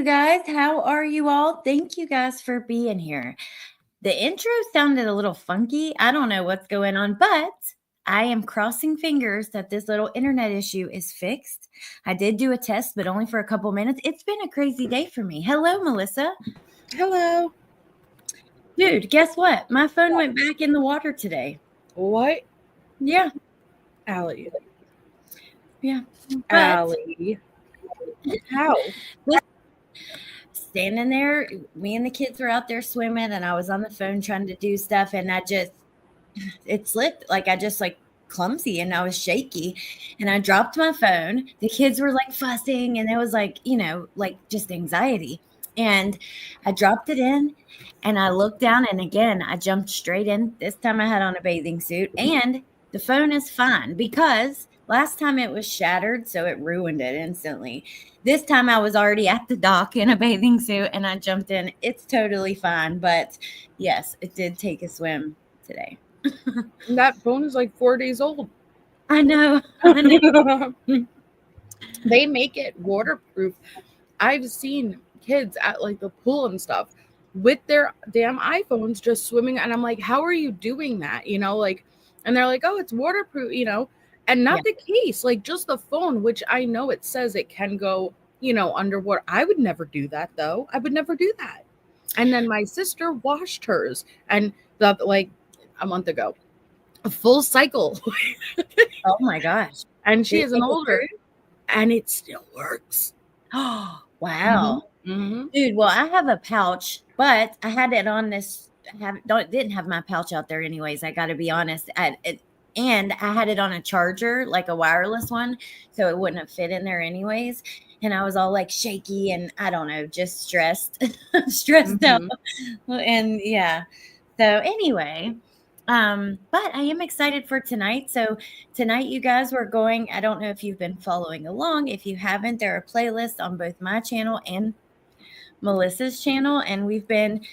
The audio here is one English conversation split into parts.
you guys. How are you all? Thank you guys for being here. The intro sounded a little funky. I don't know what's going on, but I am crossing fingers that this little internet issue is fixed. I did do a test, but only for a couple minutes. It's been a crazy day for me. Hello, Melissa. Hello. Dude, guess what? My phone went back in the water today. What? Yeah. Allie. Yeah. But Allie. How? standing there, me and the kids were out there swimming, and I was on the phone trying to do stuff, and it slipped. Like I just clumsy and I was shaky and I dropped my phone. The kids were like fussing and it was like, just anxiety. And I dropped it in and I looked down and again, I jumped straight in. This time I had on a bathing suit and the phone is fine because last time it was shattered. So it ruined it instantly. This time I was already at the dock in a bathing suit and I jumped in. It's totally fine. But yes, it did take a swim today. That phone is like 4 days old. I know. They make it waterproof. I've seen kids at like the pool and stuff with their damn iPhones just swimming. And I'm like, how are you doing that? And they're like, oh, it's waterproof, and not the case, like just the phone, which I know it says it can go, underwater. I would never do that though. I would never do that. And then my sister washed hers and a month ago, a full cycle. Oh my gosh. And she is an older and it still works. Oh, wow. Mm-hmm. Dude, well, I have a pouch, but I had it on this. Didn't have my pouch out there anyways. I got to be honest. And I had it on a charger, like a wireless one, so it wouldn't have fit in there anyways. And I was all like shaky and I don't know, just stressed out. And yeah. So anyway, but I am excited for tonight. So tonight, you guys, we're going, I don't know if you've been following along. If you haven't, there are playlists on both my channel and Melissa's channel. And we've been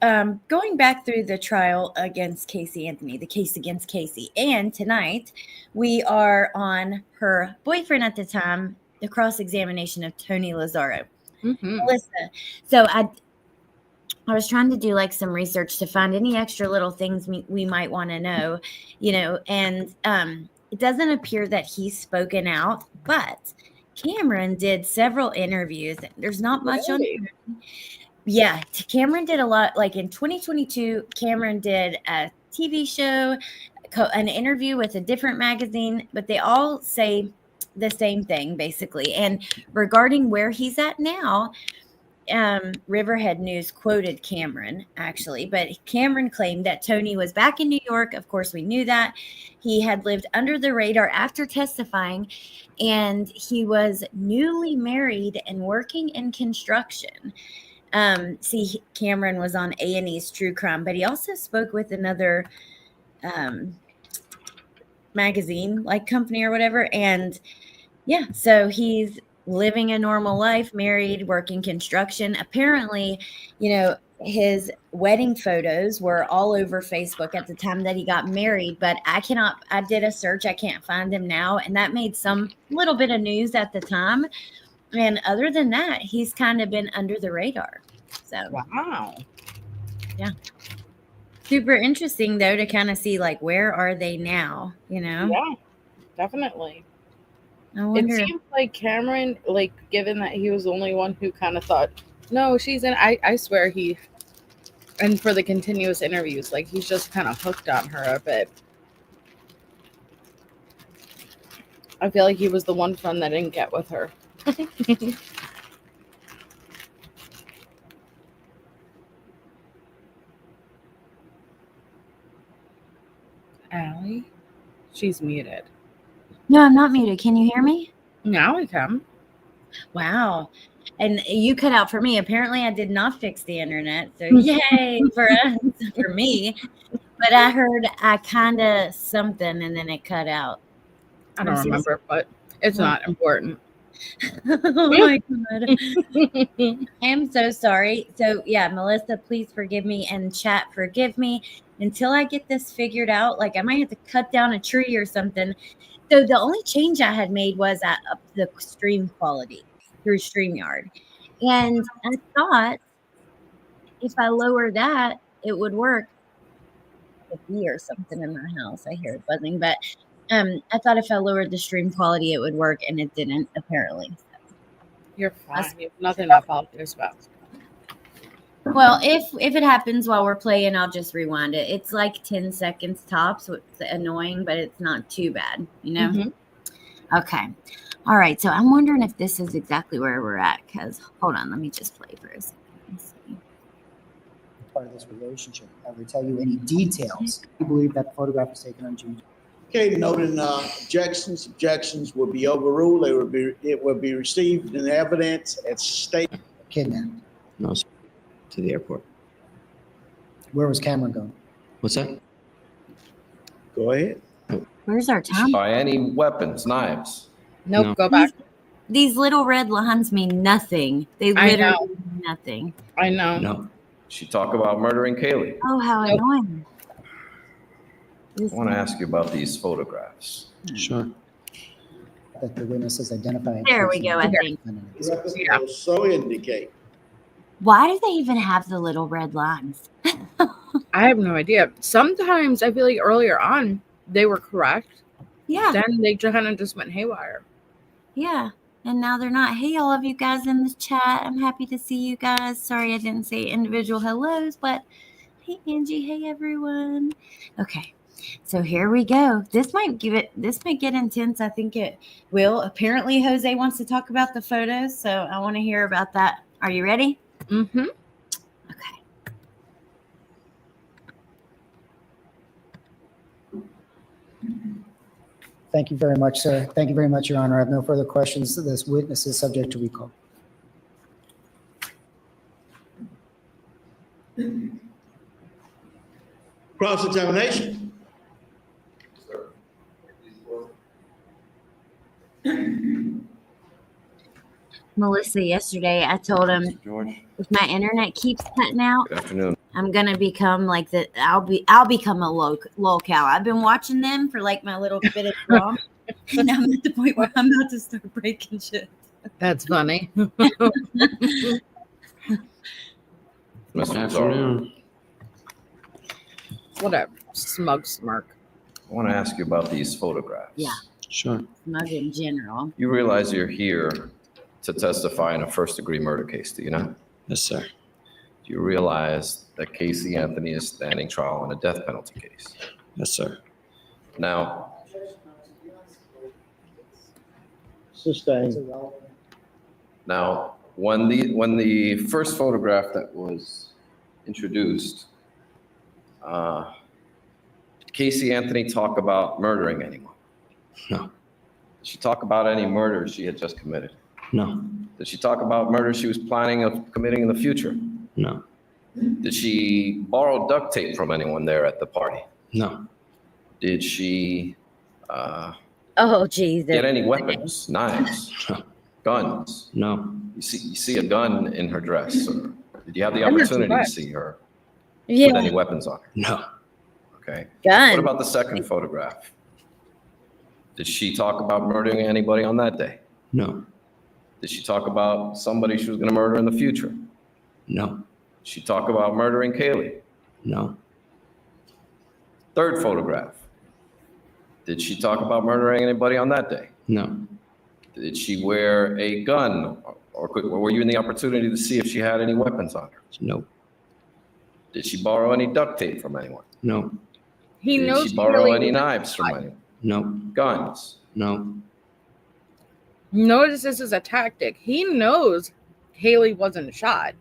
going back through the trial against Casey Anthony, the case against Casey. And tonight we are on her boyfriend at the time, the cross-examination of Tony Lazzaro. Melissa. So I was trying to do like some research to find any extra little things we might want to know, and it doesn't appear that he's spoken out, but Cameron did several interviews. There's not much on. Yeah, Cameron did a lot. Like in 2022, Cameron did a TV show, an interview with a different magazine, but they all say the same thing basically. And regarding where he's at now, Riverhead News quoted Cameron actually, but Cameron claimed that Tony was back in New York. Of course, we knew that. He had lived under the radar after testifying, and he was newly married and working in construction. Cameron was on A&E's True Crime, but he also spoke with another magazine, like company or whatever. And yeah, so he's living a normal life, married, working construction. Apparently, his wedding photos were all over Facebook at the time that he got married, but I did a search. I can't find him now. And that made some little bit of news at the time. And other than that, he's kind of been under the radar. So, wow. Yeah. Super interesting, though, to kind of see, like, where are they now, Yeah, definitely. It seems like Cameron, given that he was the only one who kind of thought, no, she's in, I swear and for the continuous interviews, he's just kind of hooked on her a bit. I feel like he was the one friend that didn't get with her. Allie? She's muted. No, I'm not muted. Can you hear me? Now I can. Wow. And you cut out for me. Apparently, I did not fix the internet. So yay for us, for me. But I heard I kind of something and then it cut out. I don't remember, but it's not important. Oh my God. I am so sorry. So yeah, Melissa, please forgive me, and chat, forgive me until I get this figured out. Like I might have to cut down a tree or something. So the only change I had made was I upped the stream quality through StreamYard. And I thought if I lower that, it would work. A bee or something in my house. I hear it buzzing, but I thought if I lowered the stream quality, it would work, and it didn't. Apparently, You're fine. You have nothing to apologize about. well, if it happens while we're playing, I'll just rewind it. It's like 10 seconds tops, so it's annoying, but it's not too bad, you know? Mm-hmm. Okay. All right. So I'm wondering if this is exactly where we're at, because hold on, let me just play for a second. Let's see. Part of this relationship. I will tell you any details. You believe that the photograph was taken on June. Okay, noting objections will be overruled. It will be received in evidence at state. Kidnapped. No, sir. To the airport. Where was Cameron going? What's that? Go ahead. Where's our time? By any weapons, knives. Nope, No. go back. These little red lines mean nothing. They I literally know. mean nothing. I know. No. She talked about murdering Kaylee. Oh, how Nope. annoying. I want to ask you about these photographs. Sure. That the witnesses identified. There we go, I think. Records will so indicate. Why do they even have the little red lines? I have no idea. Sometimes I feel like earlier on they were correct. Yeah. Then they kind of just went haywire. Yeah. And now they're not. Hey, all of you guys in the chat. I'm happy to see you guys. Sorry I didn't say individual hellos, but hey, Angie. Hey, everyone. Okay. So here we go. This might get intense. I think it will. Apparently, Jose wants to talk about the photos. So I want to hear about that. Are you ready? Mm-hmm. Okay. Thank you very much, sir. Thank you very much, Your Honor. I have no further questions. This witness is subject to recall. Cross-examination. Melissa, yesterday I told him George, if my internet keeps cutting out, good afternoon. I'm gonna become like the I'll become a lol cow. I've been watching them for like my little bit of drama, and I'm at the point where I'm about to start breaking shit. That's funny. Mr. Good Lazzaro, afternoon. Whatever. Smug smirk. I want to ask you about these photographs. Yeah. Sure. Smug in general. You realize you're here to testify in a first-degree murder case, do you not? Yes, sir. Do you realize that Casey Anthony is standing trial in a death penalty case? Yes, sir. Now, Sustained. when the first photograph that was introduced, did Casey Anthony talk about murdering anyone? No. Did she talk about any murders she had just committed? No. Did she talk about murders she was planning of committing in the future? No. Did she borrow duct tape from anyone there at the party? No. Did she Oh, geez. get any weapons, knives, No. guns? No. You see a gun in her dress? Or did you have the And that's opportunity to correct. see her Yeah. with any weapons on her? No. Okay. Gun. What about the second photograph? Did she talk about murdering anybody on that day? No. Did she talk about somebody she was going to murder in the future? No. Did she talk about murdering Kaylee? No. Third photograph. Did she talk about murdering anybody on that day? No. Did she wear a gun? Or were you in the opportunity to see if she had any weapons on her? No. Did she borrow any duct tape from anyone? No. He Did knows she borrow Haley any was- knives from anyone? No. Guns? No. Notice this is a tactic. He knows Haley wasn't shot.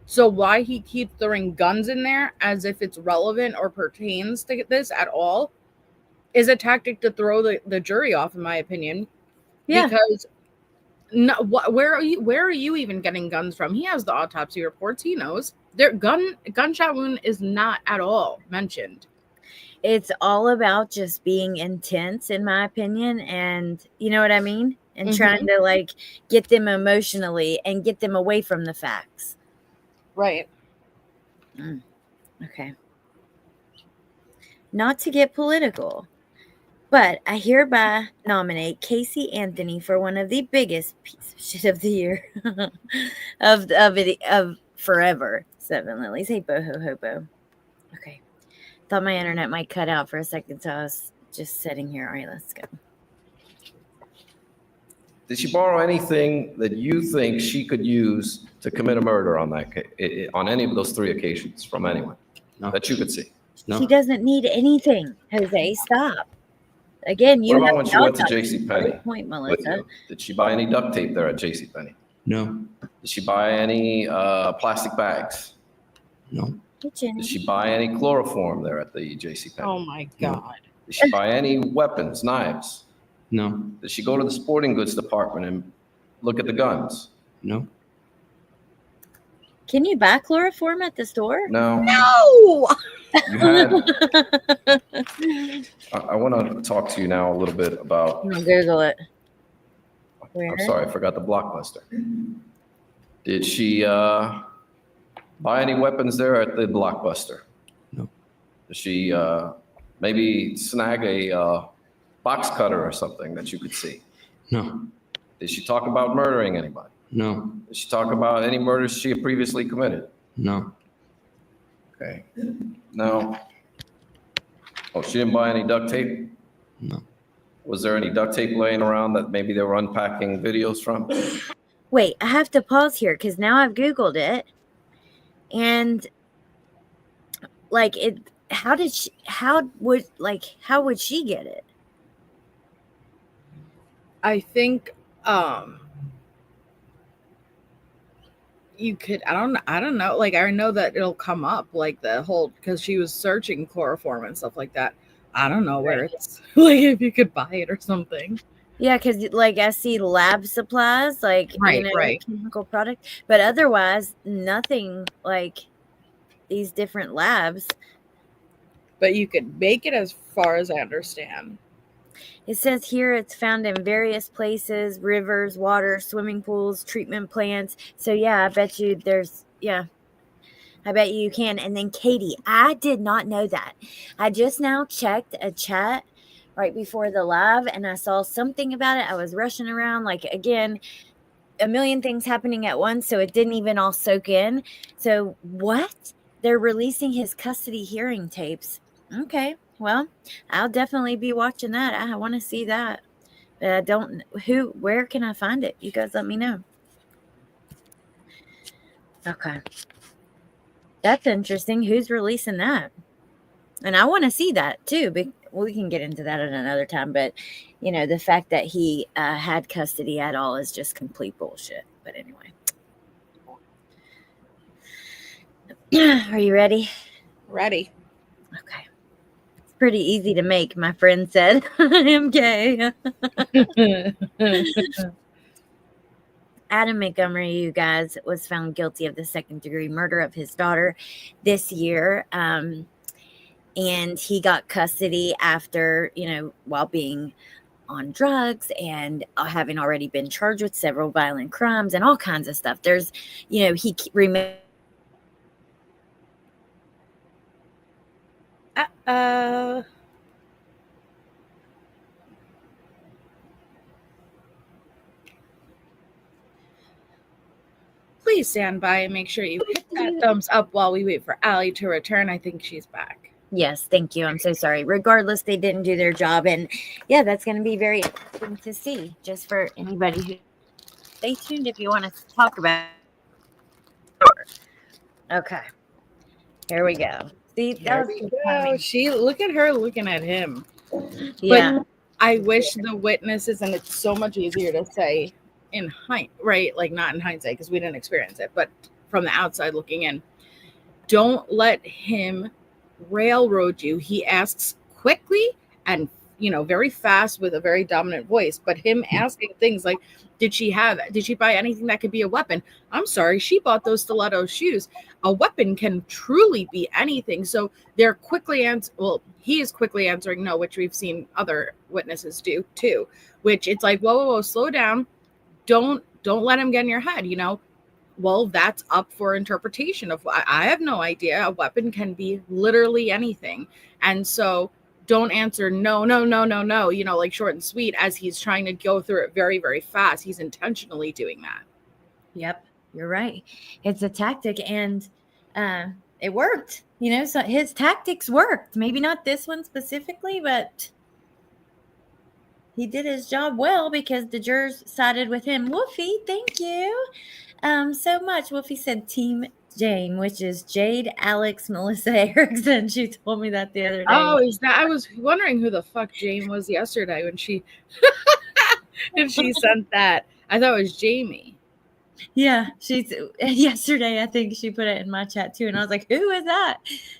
So why he keeps throwing guns in there as if it's relevant or pertains to this at all is a tactic to throw the jury off, in my opinion. Yeah. Because where are you even getting guns from? He has the autopsy reports. He knows. Their gunshot wound is not at all mentioned. It's all about just being intense, in my opinion, and you know what I mean? And trying to like get them emotionally and get them away from the facts. Right. Okay. Not to get political, But I hereby nominate Casey Anthony for one of the biggest pieces of shit of the year of forever. Seven Lilies. Hey, boho hobo. Okay. Thought my internet might cut out for a second, so I was just sitting here. All right, let's go. Did she borrow anything that you think she could use to commit a murder on on any of those 3 occasions from anyone No. that you could see? No. She doesn't need anything, Jose. Stop. Again, you What about have when she no went to doubt. JC Penney? Great point, with Melissa. you? Did she buy any duct tape there at JC Penney? No. Did she buy any plastic bags? No. Kitchen. Did she buy any chloroform there at the JC Penney? Oh my God. Did she buy any weapons, knives? No. Did she go to the sporting goods department and look at the guns? No. Can you buy chloroform at the store? No. No. You had. I want to talk to you now a little bit about. I'm gonna Google it. Where? I'm sorry, I forgot the Blockbuster. Did she buy any weapons there at the Blockbuster? No. Did she maybe snag a box cutter or something that you could see? No. Did she talk about murdering anybody? No. Did she talk about any murders she had previously committed? No. Okay. No. Oh, she didn't buy any duct tape? No. Was there any duct tape laying around that maybe they were unpacking videos from? Wait, I have to pause here because now I've Googled it. And like it how would she get it? I think you could I don't know. Like I know that it'll come up like the whole because she was searching chloroform and stuff like that. I don't know where it's like if you could buy it or something. Yeah, because like I see lab supplies, like Right. chemical product, but otherwise nothing like these different labs. But you could make it as far as I understand. It says here it's found in various places, rivers, water, swimming pools, treatment plants. So yeah, I bet you I bet you can. And then Katie, I did not know that. I just now checked a chat right before the live and I saw something about it. I was rushing around, like again, a million things happening at once, so it didn't even all soak in. So what? They're releasing his custody hearing tapes. Okay, well, I'll definitely be watching that. I want to see that. But I don't, where can I find it? You guys let me know. Okay. That's interesting. Who's releasing that? And I want to see that too. We can get into that at another time. But, the fact that he had custody at all is just complete bullshit. But anyway. Are you ready? Ready. Okay. It's pretty easy to make, my friend said. I'm gay. Adam Montgomery, you guys, was found guilty of the second-degree murder of his daughter this year. And he got custody after, while being on drugs and having already been charged with several violent crimes and all kinds of stuff. There's, he remained. Please stand by and make sure you hit that thumbs up while we wait for Allie to return. I think she's back. Yes, thank you. I'm so sorry. Regardless, they didn't do their job. And yeah, that's going to be very interesting to see just for anybody who stay tuned if you want to talk about it. Okay. Here we go. See, that was Look at her looking at him. yeah. But I wish the witnesses, and it's so much easier to say in right? Like not in hindsight because we didn't experience it, but from the outside looking in, don't let him railroad you. He asks quickly and very fast with a very dominant voice, but him asking things like, did she buy anything that could be a weapon? I'm sorry, she bought those stiletto shoes. A weapon can truly be anything. So they're quickly he is quickly answering no, which we've seen other witnesses do too, which it's like, whoa, slow down. Don't let him get in your head, Well, that's up for interpretation of I have no idea. A weapon can be literally anything. And so don't answer no, no, no, no, no, you know, like short and sweet, as he's trying to go through it very, very fast. He's intentionally doing that. Yep, you're right. It's a tactic, and it worked. You know, so his tactics worked. Maybe not this one specifically, but he did his job well because the jurors sided with him. Wolfie, thank you so much. Wolfie said Team Jane, which is Jade, Alex, Melissa Erickson. She told me that the other day. Oh, is that? I was wondering who the fuck Jane was yesterday when she if she sent that. I thought it was Jamie. Yeah, she's yesterday. I think she put it in my chat too, and I was like, "Who is that?"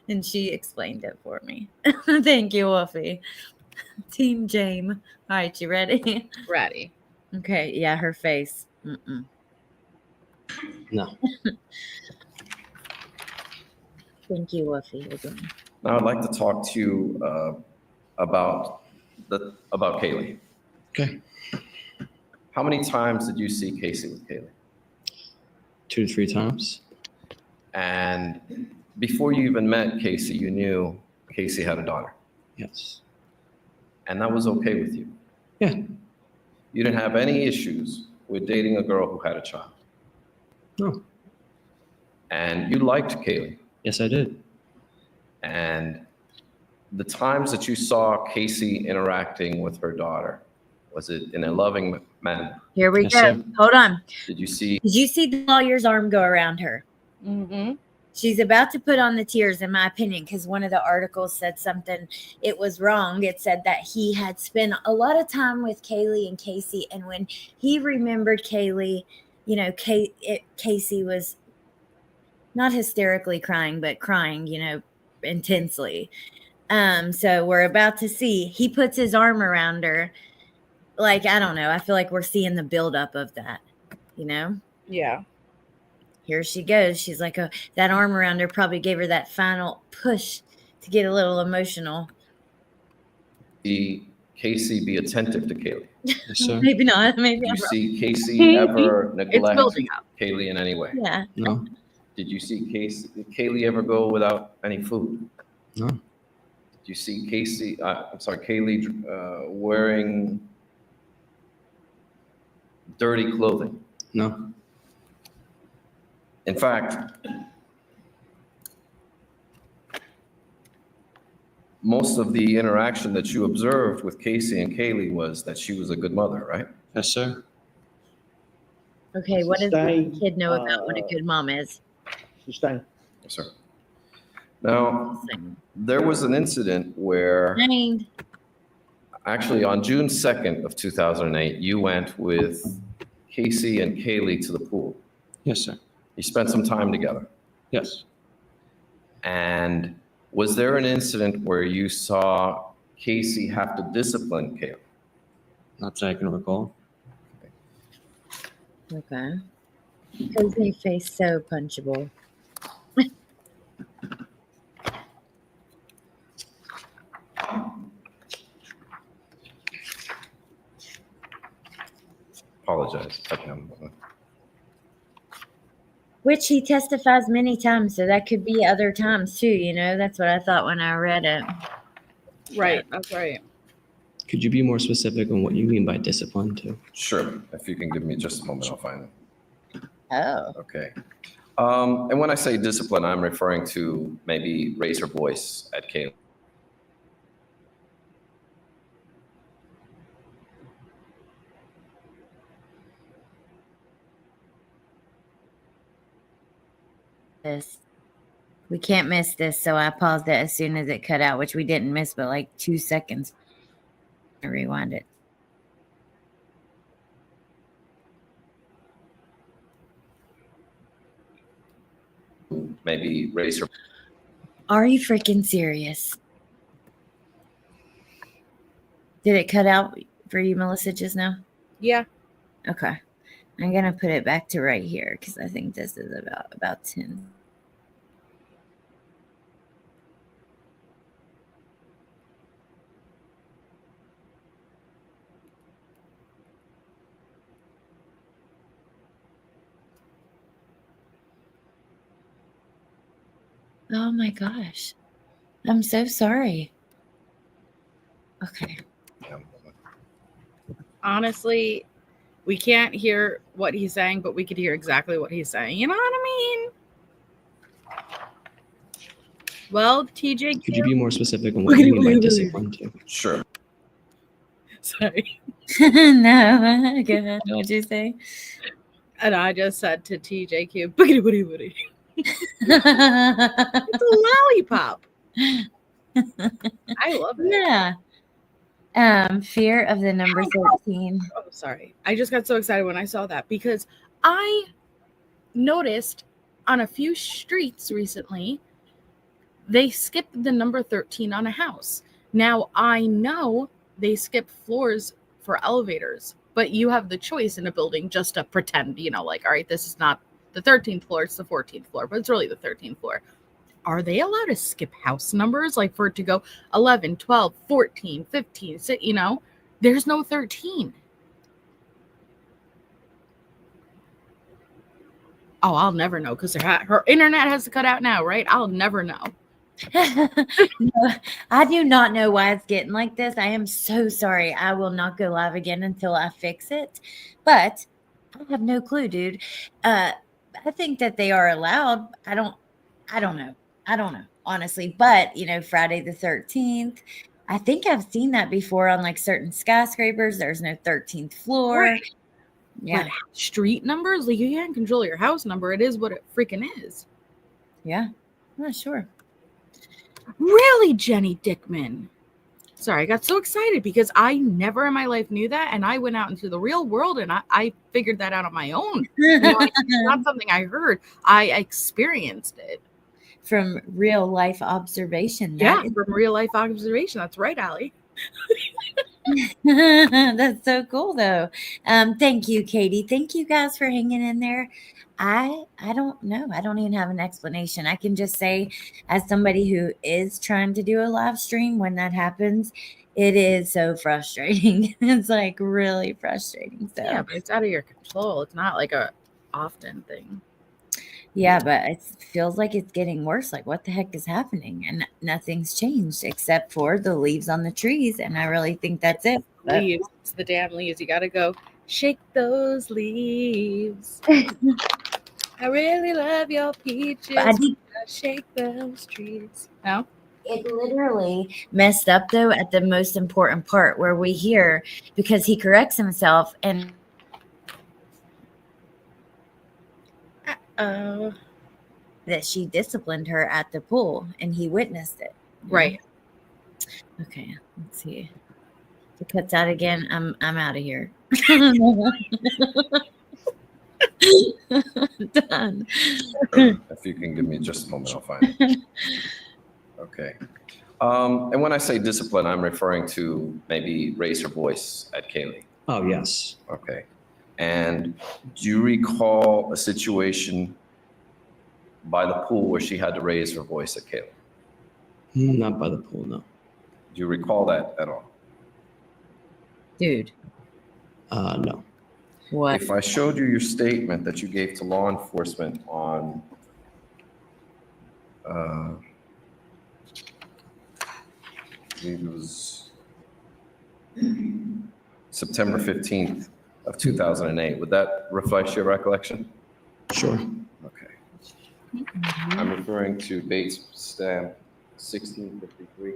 And she explained it for me. Thank you, Wolfie. Team Jame. All right, you ready? Ready. Okay. Yeah, her face. No. Thank you, Wolfie. Again. Now I'd like to talk to you about Kaylee. Okay. How many times did you see Casey with Kaylee? 2 to 3 times. And before you even met Casey, you knew Casey had a daughter, Yes. and that was okay with you. Yeah. You didn't have any issues with dating a girl who had a child, No. and you liked Kaylee. Yes, I did. And the times that you saw Casey interacting with her daughter, was it in a loving manner? Here we Yes, go. sir. Hold on. Did you see Did you see the lawyer's arm go around her? Mm-hmm. She's about to put on the tears, in my opinion, because one of the articles said something. It was wrong. It said that he had spent a lot of time with Kaylee and Casey, and when he remembered Kaylee, you know, Casey was not hysterically crying, but crying, you know, intensely. So we're about to see. He puts his arm around her. Like, I don't know. I feel like we're seeing the buildup of that, you know? Yeah. Here she goes. She's like, oh, that arm around her probably gave her that final push to get a little emotional. Casey be attentive to Kaylee? Yes, sir. Maybe not. Maybe Did you I'm wrong. see Casey ever It's neglect building up. Kaylee in any way? Yeah. No. Did you see Kaylee ever go without any food? No. Did you see Kaylee wearing dirty clothing? No. In fact, most of the interaction that you observed with Casey and Kaylee was that she was a good mother, right? Yes, sir. Okay. What does the Sustained, kid know about what a good mom is? Sustained. Yes, sir. Now, there was an incident where Sustained. actually on June 2nd of 2008, you went with Casey and Kaylee to the pool. Yes, sir. You spent some time together. Yes. And was there an incident where you saw Casey have to discipline Kaylee? Not that I can recall. Okay. Because they face so punchable. Apologize. Okay. Which he testifies many times, so that could be other times too, you know? That's what I thought when I read it. Right. That's right. Could you be more specific on what you mean by discipline, too? Sure. If you can give me just a moment, I'll find it. Oh. Okay. And when I say discipline, I'm referring to maybe raise her voice at Kaylee. This. We can't miss this, so I paused it as soon as it cut out, which we didn't miss, but like 2 seconds. I rewind it. Maybe raise her. Are you freaking serious? Did it cut out for you, Melissa, just now? Yeah. Okay. I'm going to put it back to right here because I think this is about 10. Oh my gosh. I'm so sorry. Okay. Honestly, we can't hear what he's saying, but we could hear exactly what he's saying. You know what I mean? Well, TJ, Could you be more specific on what you mean by discipline too? Sure. sorry. No, go ahead. What'd you say? And I just said to TJQ, boogity boogity boogity. It's a lollipop. I love it. Yeah. Fear of the number 13. Oh, sorry. I just got so excited when I saw that because I noticed on a few streets recently, they skipped the number 13 on a house. Now, I know they skip floors for elevators, but you have the choice in a building just to pretend, like, all right, this is not the 13th floor, it's the 14th floor, but it's really the 13th floor. Are they allowed to skip house numbers, like for it to go 11, 12, 14, 15, there's no 13. Oh, I'll never know because her internet has to cut out now, right? I'll never know. No, I do not know why it's getting like this. I am so sorry. I will not go live again until I fix it. But I have no clue, dude. I think that they are allowed. I don't know. Honestly. But Friday the 13th. I think I've seen that before on like certain skyscrapers. There's no 13th floor. Right. Yeah. But street numbers, like you can't control your house number. It is what it freaking is. Yeah. I'm not sure. Really, Jenny Dickman? Sorry, I got so excited because I never in my life knew that. And I went out into the real world and I figured that out on my own. It's not something I heard. I experienced it. From real life observation. From real life observation. That's right, Allie. That's so cool though. Thank you, Katie. Thank you guys for hanging in there. I don't know. I don't even have an explanation. I can just say, as somebody who is trying to do a live stream, when that happens, it is so frustrating. It's like really frustrating. So Yeah, but it's out of your control. It's not like a often thing. yeah, but it feels like it's getting worse. Like, what the heck is happening? And nothing's changed except for the leaves on the trees. And I really think that's it. But Leaves. It's the damn leaves. You got to go shake those leaves. I really love your peaches. I think Shake those trees. No? it literally messed up, though, at the most important part where we hear, because he corrects himself and that she disciplined her at the pool and he witnessed it. Right. Okay, let's see. If it cuts out again, I'm out of here. Done. If you can give me just a moment, I'll find it. Okay. And when I say discipline, I'm referring to maybe raise her voice at Kaylee. Oh, yes. Okay. And do you recall a situation by the pool where she had to raise her voice at Kaylee? Not by the pool, no. Do you recall that at all? Dude, No. what? If I showed you your statement that you gave to law enforcement on I believe it was September 15th of 2008, would that reflect your recollection? Sure. Okay. I'm referring to Bates stamp 1653.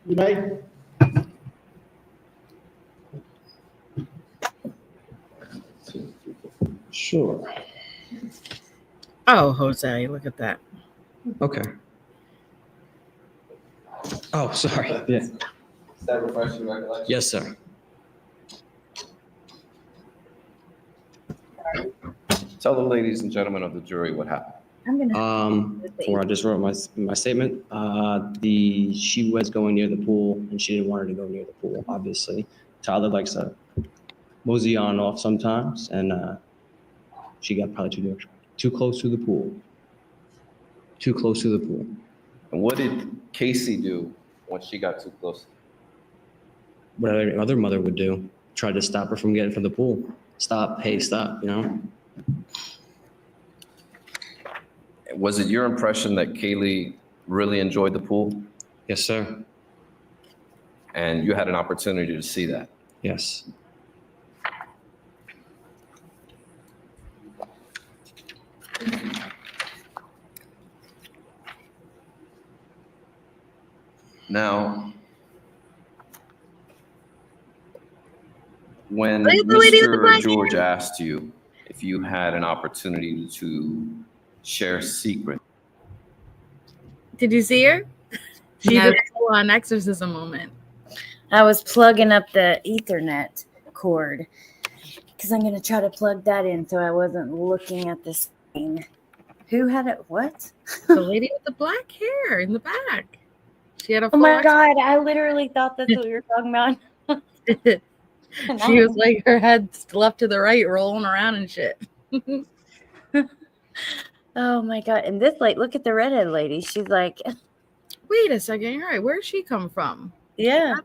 You may. Sure. Oh, Jose, look at that. Okay. Oh, sorry. Yeah. Does that refresh your recollection? Yes, sir. Tell the ladies and gentlemen of the jury what happened. I'm gonna Before I just wrote my statement, she was going near the pool and she didn't want her to go near the pool, obviously. Tyler likes to mosey on and off sometimes, and she got probably too close to the pool. Too close to the pool. And what did Casey do when she got too close? What every other mother would do, try to stop her from getting from the pool. Stop, hey, stop, was it your impression that Kaylee really enjoyed the pool? Yes, sir. And you had an opportunity to see that? Yes. Now, when Look at the lady with the Mr. black George asked you if you had an opportunity to share a secret, Did you see her? She No. did a full-on exorcism moment. I was plugging up the Ethernet cord because I'm going to try to plug that in so I wasn't looking at the screen. Who had it? What? The lady with the black hair in the back. She had a Oh full my God. I literally thought that's what you were talking about. She was like, her head left to the right, rolling around and shit. Oh my God. And this, like, look at the redhead lady. She's like, Wait a second. You're right. Where'd she come from? yeah.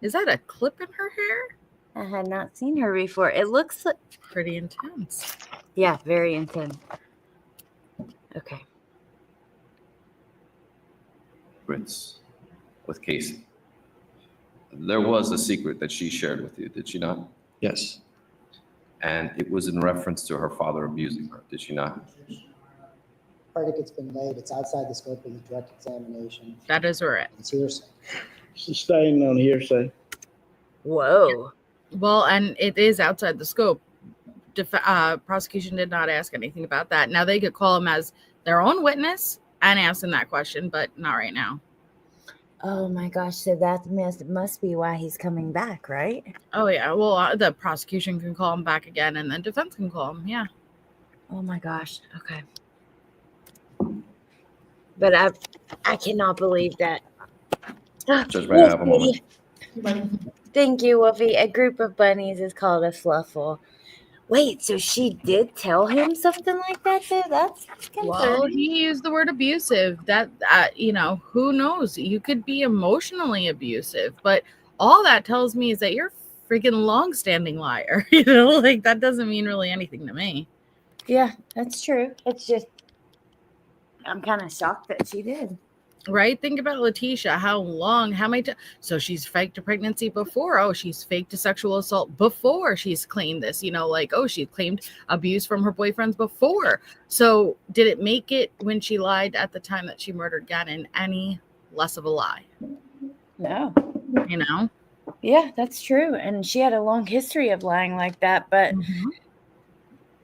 Is that a clip in her hair? I had not seen her before. It looks like, Pretty intense. yeah, very intense. Okay. secrets with Casey. There was a secret that she shared with you, did she not? Yes. And it was in reference to her father abusing her, did she not? Predicate's been laid. It's outside the scope of the direct examination. That is right. It's hearsay. Sustained on hearsay. Whoa. Well, and it is outside the scope. Prosecution did not ask anything about that. Now they could call him as their own witness and ask him that question, but not right now. Oh my gosh. So that must be why he's coming back, right? Oh yeah. Well, the prosecution can call him back again, and then defense can call him. Yeah. Oh my gosh. Okay. But I cannot believe that. Judge, may I have a moment? Thank you, Wolfie. A group of bunnies is called a fluffle. Wait, so she did tell him something like that, too? That's Well, concerning. he used the word abusive. That who knows? You could be emotionally abusive, but all that tells me is that you're a freaking long-standing liar. Like that doesn't mean really anything to me. Yeah, that's true. It's just, I'm kind of shocked that she did. Right? Think about Letitia. How many times? So she's faked a pregnancy before. Oh, she's faked a sexual assault before. She's claimed this, she claimed abuse from her boyfriends before. So did it make it when she lied at the time that she murdered Gannon any less of a lie? No. Yeah, that's true. And she had a long history of lying like that. But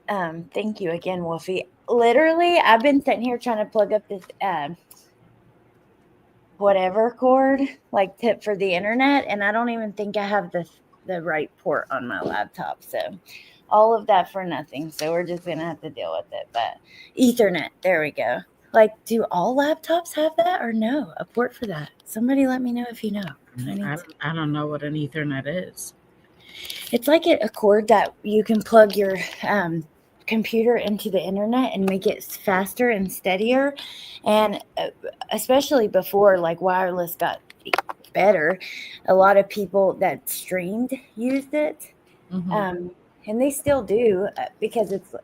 thank you again, Wolfie. Literally, I've been sitting here trying to plug up this whatever cord, like tip for the internet, and I don't even think I have the right port on my laptop. So all of that for nothing. So we're just gonna have to deal with it. But Ethernet, there we go. Like, do all laptops have that or no? A port for that? Somebody let me know if you know. I don't know what an Ethernet is. It's like a cord that you can plug your computer into the internet and make it faster and steadier. And especially before like wireless got better, a lot of people that streamed used it. And they still do because it's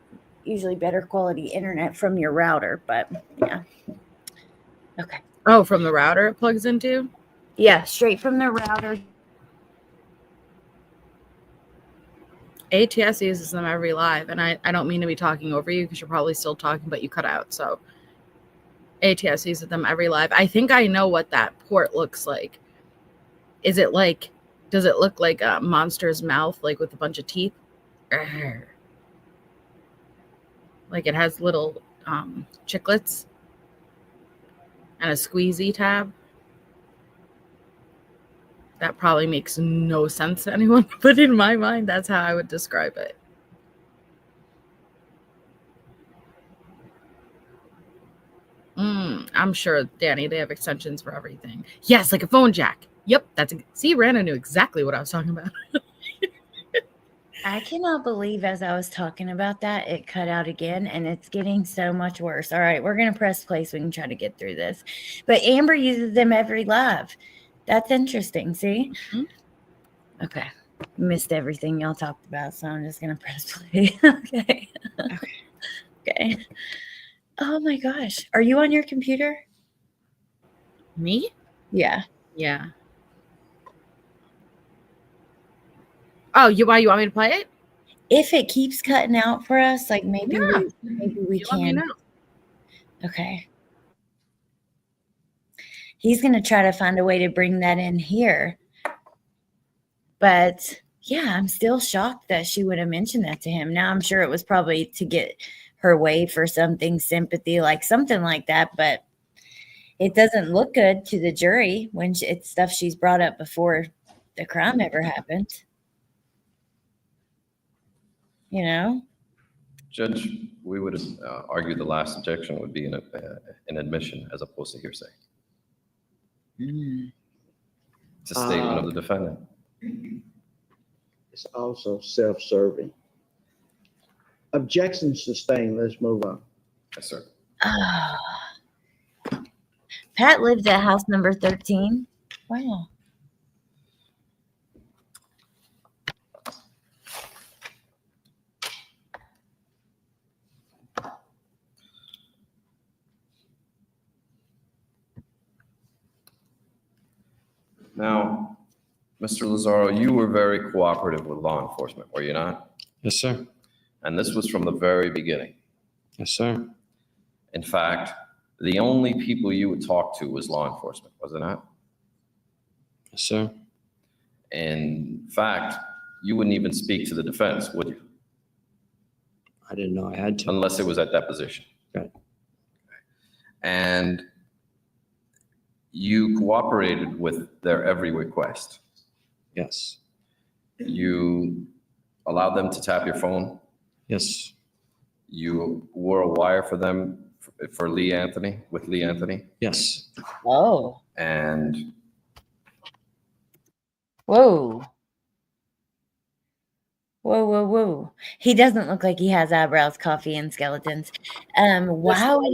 usually better quality internet from your router. But yeah. Okay. Oh, from the router it plugs into? Yeah, straight from the router. ATS uses them every live, and I don't mean to be talking over you because you're probably still talking, but you cut out. So ATS uses them every live. I think I know what that port looks like. Does it look like a monster's mouth, like with a bunch of teeth? Like it has little chiclets and a squeezy tab? That probably makes no sense to anyone, but in my mind, that's how I would describe it. I'm sure, Danny, they have extensions for everything. Yes, like a phone jack. Yep, Rana knew exactly what I was talking about. I cannot believe as I was talking about that, it cut out again, and it's getting so much worse. All right, we're going to press play so we can try to get through this. But Amber uses them every live. That's interesting, see? Okay. Missed everything y'all talked about, so I'm just going to press play. Okay. Oh my gosh. Are you on your computer? Me? Yeah. Yeah. Oh, you want me to play it? If it keeps cutting out for us, like maybe Yeah. we You let me can. know. Okay. He's gonna try to find a way to bring that in here. But yeah, I'm still shocked that she would have mentioned that to him. Now I'm sure it was probably to get her way for something, sympathy, like something like that. But it doesn't look good to the jury when it's stuff she's brought up before the crime ever happened. You know? Judge, we would argue the last objection would be an admission as opposed to hearsay. It's a statement of the defendant. It's also self-serving. Objection sustained. Let's move on. Yes, sir. Ah. Pat lives at house number 13. Wow. Now, Mr. Lazzaro, you were very cooperative with law enforcement, were you not? Yes, sir. And this was from the very beginning. Yes, sir. In fact, the only people you would talk to was law enforcement, was it not? Yes, sir. In fact, you wouldn't even speak to the defense, would you? I didn't know I had to. Unless it was at deposition. Right. And you cooperated with their every request. Yes. You allowed them to tap your phone. Yes. You wore a wire for them with Lee Anthony. Yes. Oh. And Whoa. Whoa, whoa, whoa. He doesn't look like he has eyebrows, coffee, and skeletons. Why would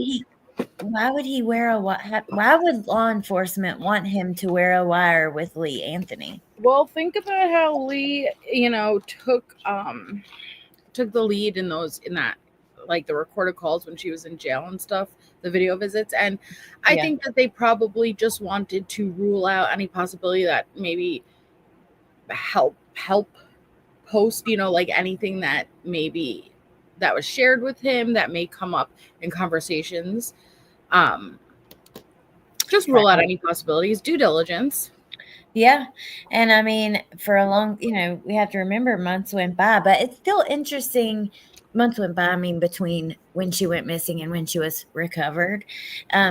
he wear why would law enforcement want him to wear a wire with Lee Anthony? Well, think about how Lee, took the lead in that, like the recorded calls when she was in jail and stuff, the video visits. And I Yeah. think that they probably just wanted to rule out any possibility that maybe help post, like anything that maybe that was shared with him that may come up in conversations. Just rule out any possibilities, due diligence. Yeah. And I mean, for a long, we have to remember months went by, but it's still interesting. Months went by, I mean, between when she went missing and when she was recovered.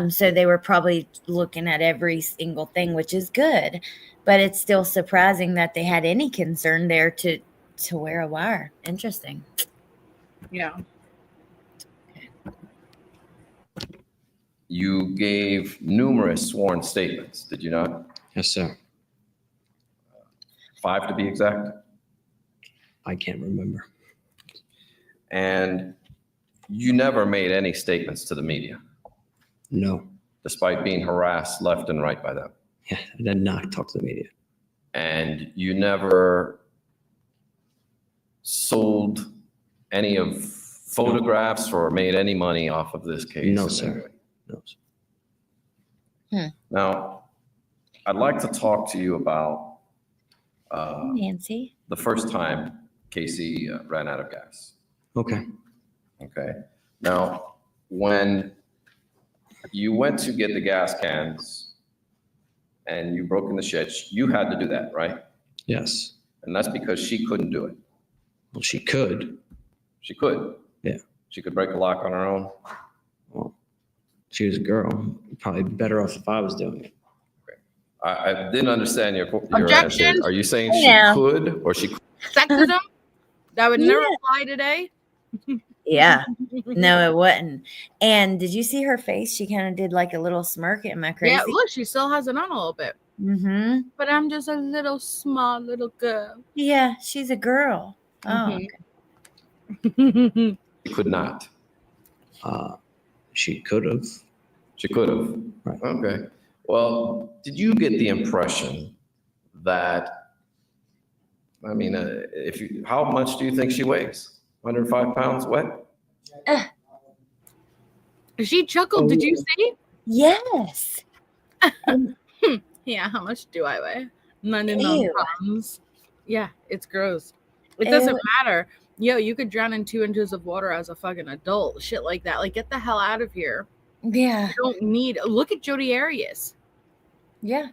So they were probably looking at every single thing, which is good. But it's still surprising that they had any concern there to wear a wire. Interesting. Yeah. you gave numerous sworn statements, did you not? Yes, sir. 5 to be exact. I can't remember. And you never made any statements to the media, No. despite being harassed left and right by them. Yeah, I did not talk to the media. And you never sold any of photographs or made any money off of this case. No, in sir. any way. No, sir. Now, I'd like to talk to you about Nancy. the first time Casey ran out of gas. Okay. Okay. Now, when you went to get the gas cans and you broke in the shed, you had to do that, right? Yes. And that's because she couldn't do it. Well, she could. She could. Yeah. She could break a lock on her own. Well, she was a girl. Probably better off if I was doing it. I didn't understand your Objection. answer. Are you saying Yeah. she could or she? Sexism? That would never Yeah. apply today. Yeah. No, it wasn't. And did you see her face? She kind of did like a little smirk. Am I crazy? Yeah, look, she still has it on a little bit. Mm-hmm. But I'm just a little small little girl. Yeah, she's a girl. Oh, Mhm. She could not. She could have. She could have. Right. Okay. Well, did you get the impression that, I mean, how much do you think she weighs? 105 pounds wet? She chuckled. Did you see? Yes. Yeah, how much do I weigh? 99 Ew. pounds. Yeah, it's gross. It Ew. doesn't matter. Yo, you could drown in 2 inches of water as a fucking adult. Shit like that. Like, get the hell out of here. Yeah. You don't need. Look at Jodi Arias. Yeah.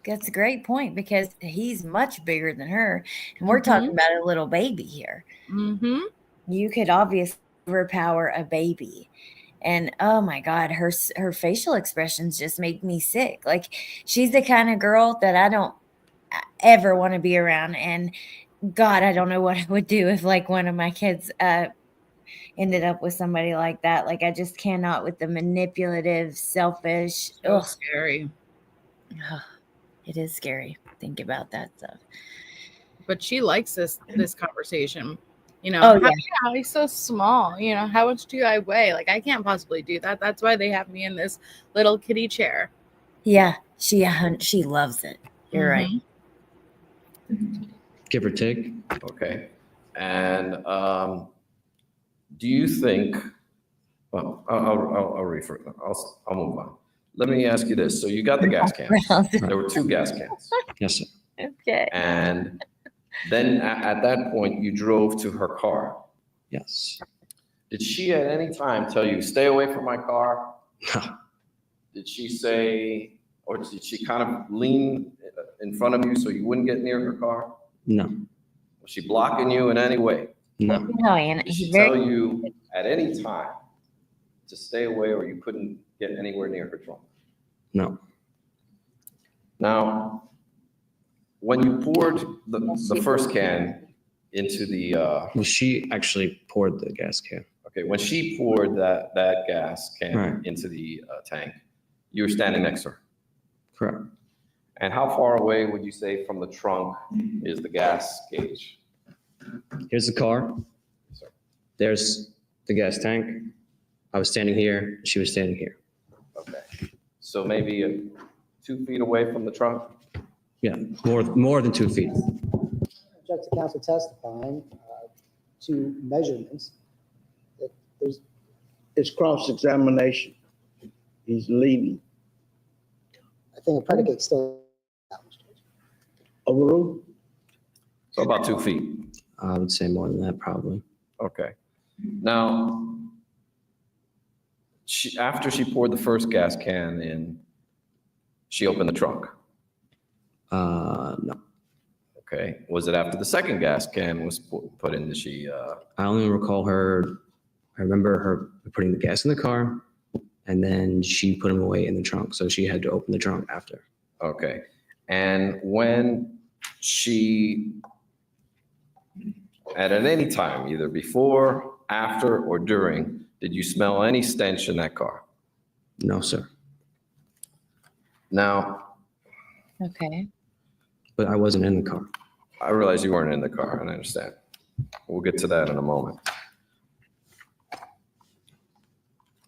That's a great point because he's much bigger than her. And we're talking about a little baby here. Mm-hmm. You could obviously overpower a baby. And oh my God, her facial expressions just make me sick. Like, she's the kind of girl that I don't ever want to be around. And God, I don't know what I would do if like one of my kids ended up with somebody like that. Like, I just cannot with the manipulative, selfish. So Ugh. scary. It is scary. Think about that stuff. But she likes this conversation. You know, Oh, how he's so small. You know, how much do I weigh? Like, I can't possibly do that. That's why they have me in this little kitty chair. Yeah, she loves it. You're right. Give or take. Okay. And do you think? Well, I'll refer. I'll move on. Let me ask you this. So you got the gas cans. There were 2 gas cans. Yes, sir. Okay. And then at that point, you drove to her car. Yes. Did she at any time tell you, stay away from my car? Did she say, or did she kind of lean in front of you so you wouldn't get near her car? No. Was she blocking you in any way? No. No, and Did he's she very tell you at any time to stay away or you couldn't get anywhere near her trunk? No. Now, when you poured the first can into the, Well, she actually poured the gas can. okay, when she poured that gas can Right. into the tank, you were standing next to her. Correct. And how far away would you say from the trunk is the gas gauge? Here's the car. Sir. There's the gas tank. I was standing here. She was standing here. Okay, so maybe 2 feet away from the trunk? Yeah, more than 2 feet. Object to counsel testifying to measurements. That there's It's cross-examination. He's leaning. I think a predicate still. Overruled? So about 2 feet. I would say more than that, probably. Okay. Now, after she poured the first gas can in, she opened the trunk. No. Okay. Was it after the second gas can was put in that she? I only recall her. I remember her putting the gas in the car, and then she put them away in the trunk. So she had to open the trunk after. Okay. And when she, at any time, either before, after, or during, did you smell any stench in that car? No, sir. Now, okay. But I wasn't in the car. I realize you weren't in the car, and I understand. We'll get to that in a moment.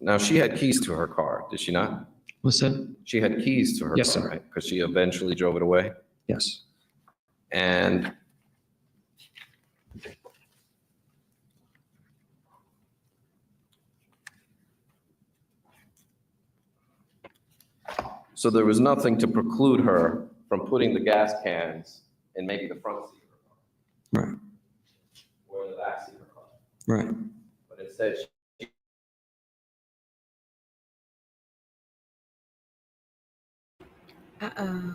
Now, she had keys to her car, did she not? What's that? She had keys to her Yes, car, sir. right? Because she eventually drove it away. Yes. And so there was nothing to preclude her from putting the gas cans in maybe the front seat of her car Right. or the back seat of her car. Right. But instead, she Uh-oh.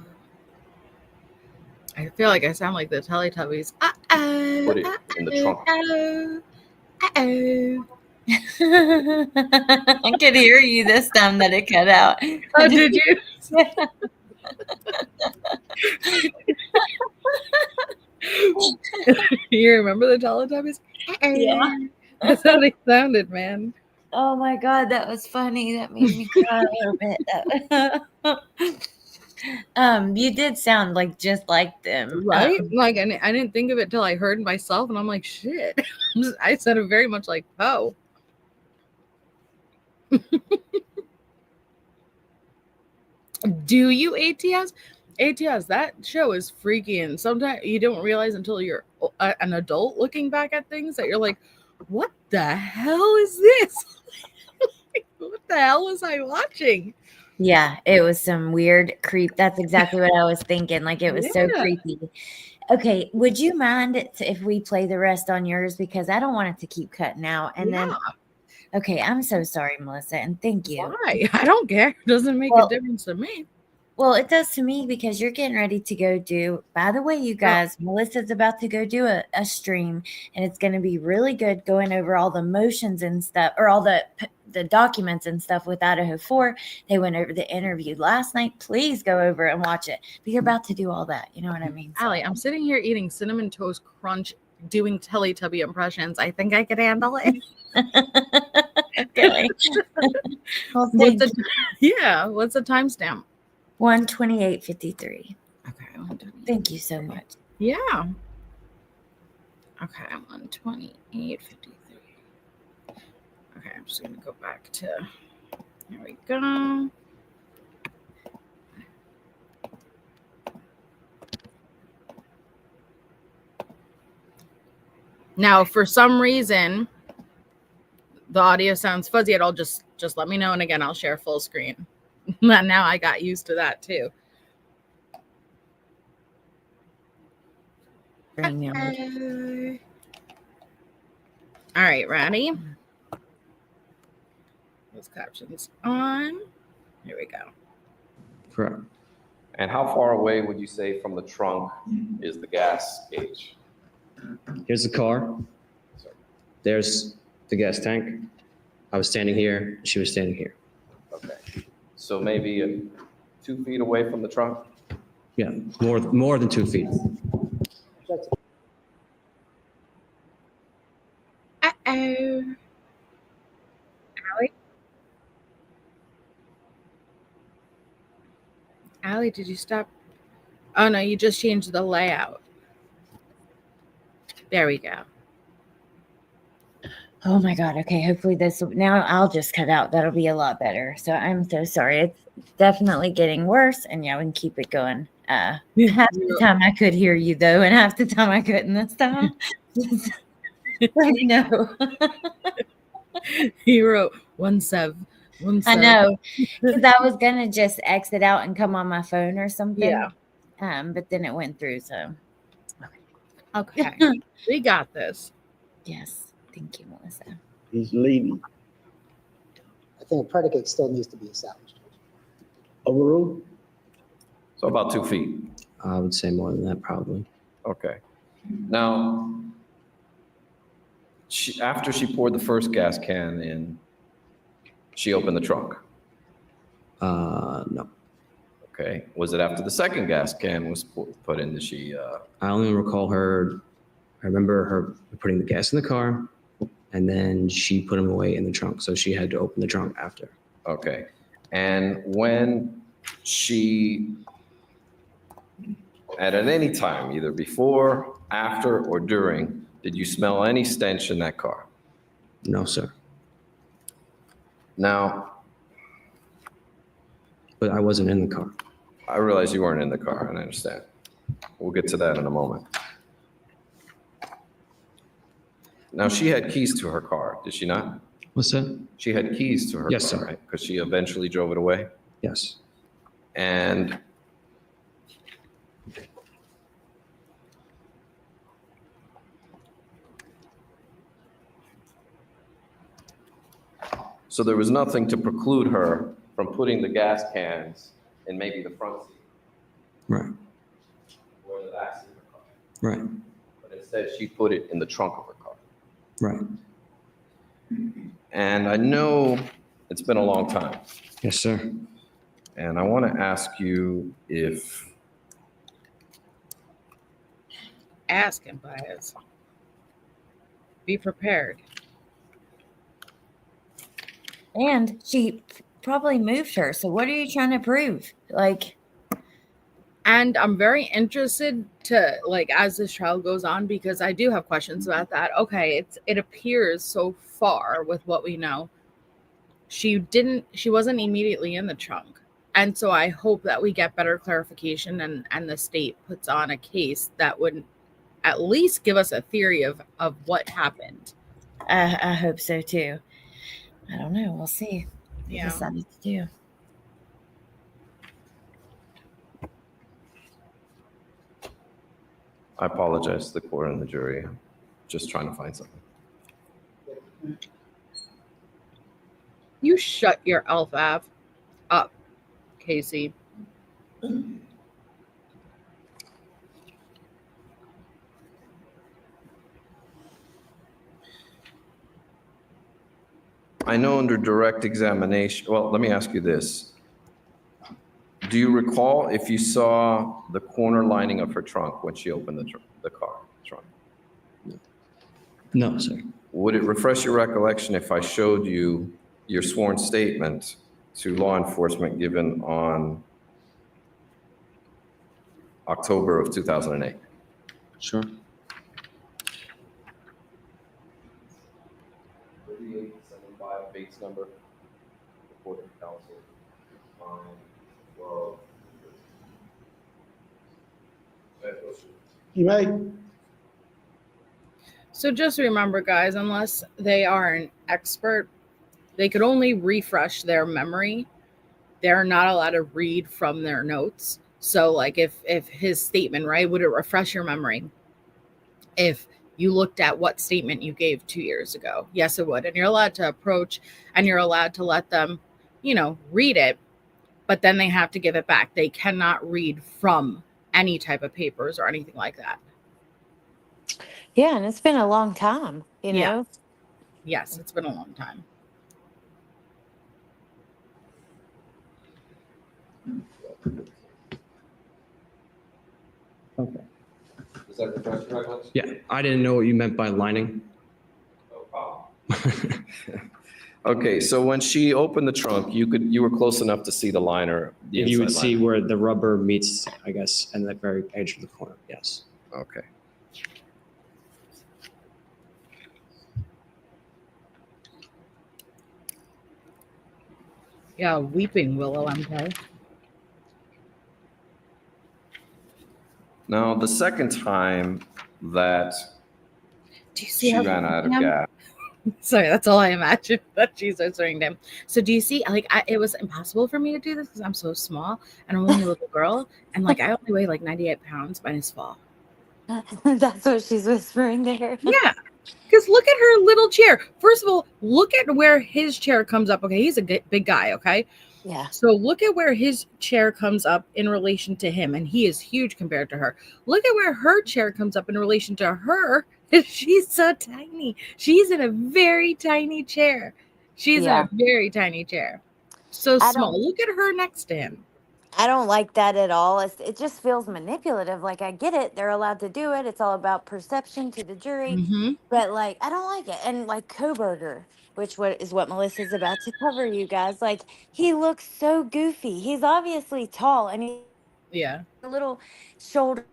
I feel like I sound like the Teletubbies. Uh-oh. put it in the trunk. Uh-oh. Uh-oh. I could hear you this time that it cut out. Oh, did you? You remember the Teletubbies? Yeah. That's how they sounded, man. Oh my God, that was funny. That made me cry a little bit. You did sound like just like them, Right? Like, I didn't think of it till I heard myself, and I'm like, shit. I sounded very much like Poe. Do you ATS? ATS, that show is freaky, and sometimes you don't realize until you're an adult looking back at things that you're like, what the hell is this? What the hell was I watching? Yeah, it was some weird creep. That's exactly what I was thinking. Like it was so Yeah. creepy. Okay, would you mind if we play the rest on yours because I don't want it to keep cutting out? And then, okay, I'm so sorry, Melissa, and thank you. Why? I don't care. It doesn't make a difference to me. Well, it does to me because you're getting ready to go do. By the way, you guys, Melissa's about to go do a stream, and it's going to be really good going over all the motions and stuff, or all the documents and stuff with Idaho 4. They went over the interview last night. Please go over and watch it. But you're about to do all that. You know what I mean? So, Allie, I'm sitting here eating Cinnamon Toast Crunch, doing Teletubby impressions. I think I could handle it. okay. Well, What's the timestamp? 1:28:53. Okay. Thank you so much. Yeah. Okay, 1:28:53. Okay, I'm just gonna go back to. Here we go. Now, for some reason, the audio sounds fuzzy at all. Just let me know, and again, I'll share full screen. Now I got used to that too. All right, ready? Those captions on. Here we go. Correct. And how far away would you say from the trunk is the gas gauge? Here's the car. There's the gas tank. I was standing here. She was standing here. Okay. So maybe 2 feet away from the trunk? Yeah, more than 2 feet. Uh-oh. Allie, did you stop? Oh, no, you just changed the layout. There we go. Oh my God. Okay. Hopefully now I'll just cut out. That'll be a lot better. So I'm so sorry. It's definitely getting worse. And yeah, we can keep it going. Half the time I could hear you though, and half the time I couldn't this time. Let me know. He wrote 17. I know. Because I was going to just exit out and come on my phone or something. Yeah. But then it went through. So. Okay. We got this. Yes. Thank you, Melissa. He's leaving. I think a predicate still needs to be established. Overruled? So about 2 feet. I would say more than that, probably. Okay. Now, after she poured the first gas can in, she opened the trunk. No. Okay. Was it after the second gas can was put in that she? I only recall her. I remember her putting the gas in the car, and then she put them away in the trunk. So she had to open the trunk after. Okay. And when she, at any time, either before, after, or during, did you smell any stench in that car? No, sir. Now, But I wasn't in the car. I realize you weren't in the car, and I understand. We'll get to that in a moment. Now, she had keys to her car, did she not? What's that? She had keys to her Yes, car, sir. right? Because she eventually drove it away. Yes. And so there was nothing to preclude her from putting the gas cans in maybe the front seat Right. or the back seat of her car. Right. But instead, she put it in the trunk of her car. Right. And I know it's been a long time. Yes, sir. And I want to ask you if Ask him, bias. Be prepared. And she probably moved her. So what are you trying to prove? Like, And I'm very interested to, like, as this trial goes on, because I do have questions about that. Okay, it appears so far with what we know, she wasn't immediately in the trunk. And so I hope that we get better clarification and the state puts on a case that would at least give us a theory of what happened. I hope so too. I don't know. We'll see. Yeah. decided to do. I apologize to the court and the jury. I'm just trying to find something. You shut your LFAV up, Casey. I know under direct examination, well, let me ask you this. Do you recall if you saw the corner lining of her trunk when she opened the car trunk? No, sir. Would it refresh your recollection if I showed you your sworn statement to law enforcement given on October of 2008? Sure. 3875 Bates number, reported to counsel, line 12. You may. So just remember, guys, unless they are an expert, they could only refresh their memory. They're not allowed to read from their notes. So like if his statement, right, would it refresh your memory if you looked at what statement you gave 2 years ago? Yes, it would. And you're allowed to approach and you're allowed to let them, read it, but then they have to give it back. They cannot read from any type of papers or anything like that. Yeah, and it's been a long time, you Yeah. know. Yes, it's been a long time. Okay. Does that refresh your recollection? Yeah, I didn't know what you meant by lining. No problem. Okay, so when she opened the trunk, you were close enough to see the liner. The You would inside see liner. where the rubber meets, I guess, and that very edge of the corner. Yes. Okay. Yeah, weeping willow, MK. Now, the second time that Do you see she her ran out of him? gas, Sorry, that's all I imagined that she's answering him. So do you see, it was impossible for me to do this because I'm so small and I'm only a little girl. And I only weigh 98 pounds minus fall. That's what she's whispering there. Yeah. Because look at her little chair. First of all, look at where his chair comes up. Okay. He's a big guy. Okay. Yeah. So look at where his chair comes up in relation to him. And he is huge compared to her. Look at where her chair comes up in relation to her. She's so tiny. She's in a very tiny chair. She's in a very tiny chair. So I small. don't- Look at her next to him. I don't like that at all. It just feels manipulative. Like, I get it. They're allowed to do it. It's all about perception to the jury. Mm-hmm. But, I don't like it. And, Coburger, which is what Melissa's about to cover, you guys. He looks so goofy. He's obviously tall. And he's Yeah. a little shoulder,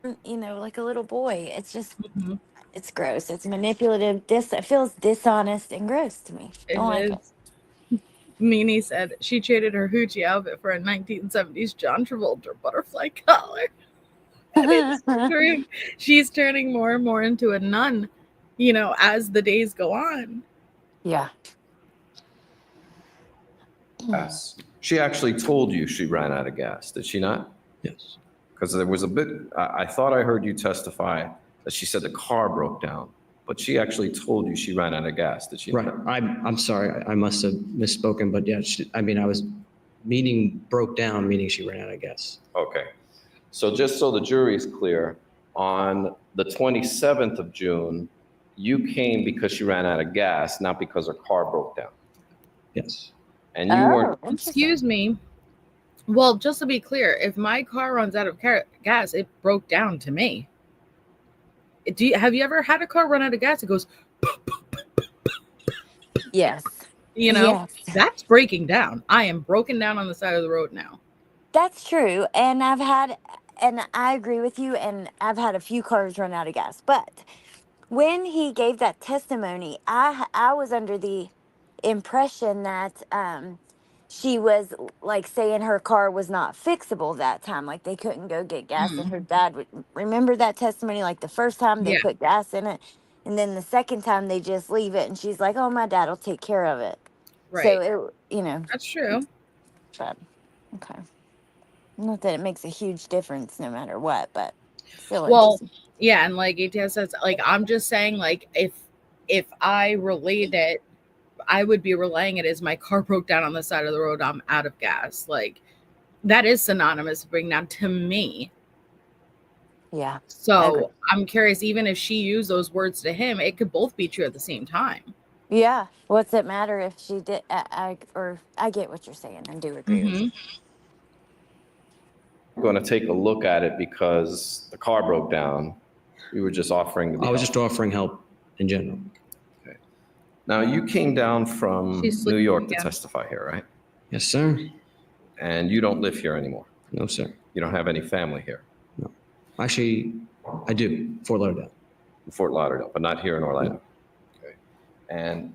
like a little boy. It's just, Mm-hmm. it's gross. It's manipulative. It feels dishonest and gross to me. Don't like it. Mimi said she traded her hoochie outfit for a 1970s John Travolta butterfly collar. It's true. She's turning more and more into a nun, as the days go on. Yeah. gas. She actually told you she ran out of gas, did she not? Yes. Because there was a bit, I thought I heard you testify that she said the car broke down, but she actually told you she ran out of gas, did she Right. not? I'm sorry. I must have misspoken, but yeah, I was meaning broke down, meaning she ran out of gas. Okay. So just so the jury is clear, on the 27th of June, you came because she ran out of gas, not because her car broke down. Yes. And you weren't, Excuse me. Well, just to be clear, if my car runs out of gas, it broke down to me. Have you ever had a car run out of gas? It goes, Yes. Yes. Yes. That's breaking down. I am broken down on the side of the road now. That's true. And I agree with you. And I've had a few cars run out of gas. But when he gave that testimony, I was under the impression that she was saying her car was not fixable that time. Like, they couldn't go get gas. And her dad would remember that testimony. Like, the first time they put gas in it. And then the second time they just leave it. And she's like, oh, my dad will take care of it. Right. So it, That's true. but okay. Not that it makes a huge difference no matter what, but still Well, interesting. yeah, and like ATS says, like I'm just saying, like if I relayed it, I would be relaying it as my car broke down on the side of the road. I'm out of gas. Like that is synonymous with breakdown to me. Yeah. So I'm curious, even if she used those words to him, it could both be true at the same time. Yeah. What's it matter if she did? I get what you're saying. I do agree with you. Going to take a look at it because the car broke down. We were just offering to be I was helpful. just offering help in general. Now, you came down from She's New York sleeping to again. testify here, right? Yes, sir. And you don't live here anymore. No, sir. You don't have any family here No. Actually, I do. Fort Lauderdale. in Fort Lauderdale, but not here in Orlando. Okay. And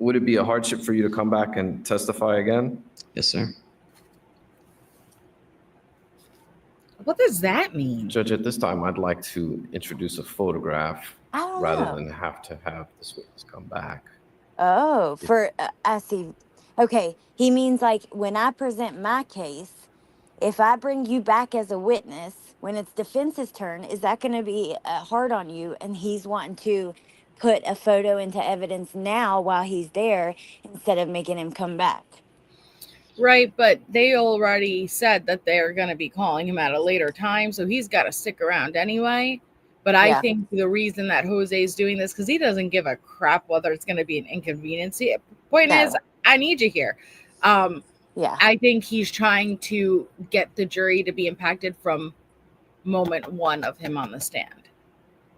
would it be a hardship for you to come back and testify again? Yes, sir. What does that mean? Judge, at this time, I'd like to introduce a photograph I don't rather know. than have to have this witness come back. Oh, I see. Okay, he means like when I present my case, if I bring you back as a witness, when it's defense's turn, is that going to be hard on you? And he's wanting to put a photo into evidence now while he's there instead of making him come back. Right, but they already said that they're going to be calling him at a later time, so he's got to stick around anyway. But I Yeah. think the reason that Jose is doing this, because he doesn't give a crap whether it's going to be an inconvenience. The point No. is, I need you here. Yeah. I think he's trying to get the jury to be impacted from moment one of him on the stand.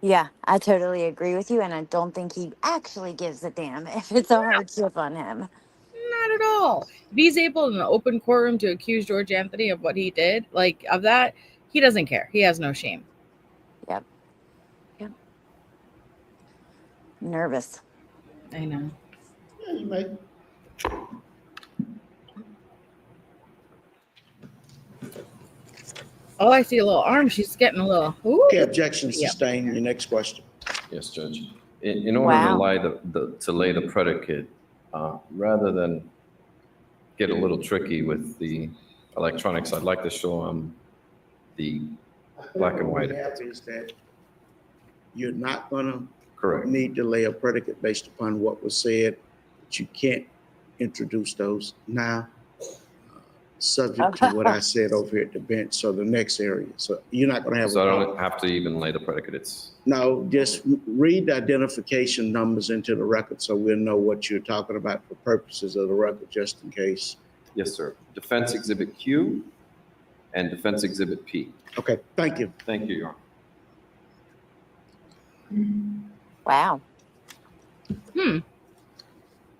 Yeah, I totally agree with you. And I don't think he actually gives a damn if it's a hardship on him. Not at all. If he's able in an open courtroom to accuse George Anthony of what he did, like of that, he doesn't care. He has no shame. Yep. Nervous. I know. Yeah, you may. Oh, I see a little arm. She's getting a little. Ooh. Okay, objection Yep. sustained. Your next question. Yes, Judge. In order Wow. to lay the predicate, rather than get a little tricky with the electronics, I'd like to show them the black and white. What we have is that you're not gonna Correct. need to lay a predicate based upon what was said, but you can't introduce those now, subject to what I said over here at the bench. So the next area. So you're not gonna have. So I a don't problem. have to even lay the predicate. It's No, just read the identification numbers into the record so we'll know what you're talking about for purposes of the record, just in case. yes, sir. Defense Exhibit Q and Defense Exhibit P. Okay, thank you. Thank you, Your Honor. Wow. Hmm.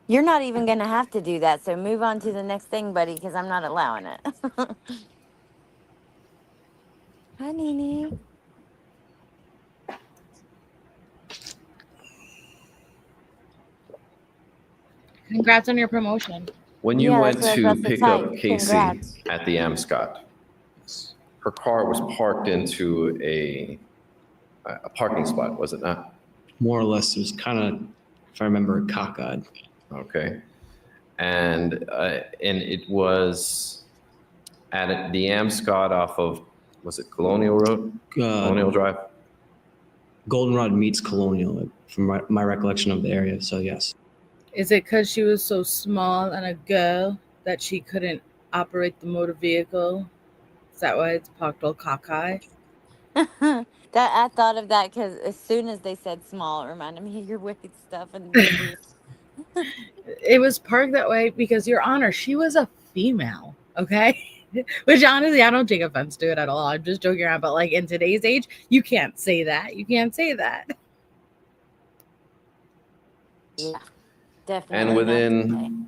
You're not even going to have to do that. So move on to the next thing, buddy, because I'm not allowing it. Hi, Nene. Congrats on your promotion. When you Yeah, went that's what I to was about to pick type. up Casey Congrats. at the Amscot, her car was parked into a parking spot, was it not? More or less, it was kind of, if I remember, cockeyed. Okay. And it was at the Amscot off of, was it Colonial Road? Colonial Drive? Goldenrod meets Colonial, from my recollection of the area. So yes. Is it because she was so small and a girl that she couldn't operate the motor vehicle? Is that why it's parked all cockeyed? That I thought of that because as soon as they said small, it reminded me of your weight stuff and Ginger. It was parked that way because, Your Honor, she was a female, okay? Which honestly, I don't take offense to it at all. I'm just joking around. But like in today's age, you can't say that. You can't say that. Yeah, definitely. And not within,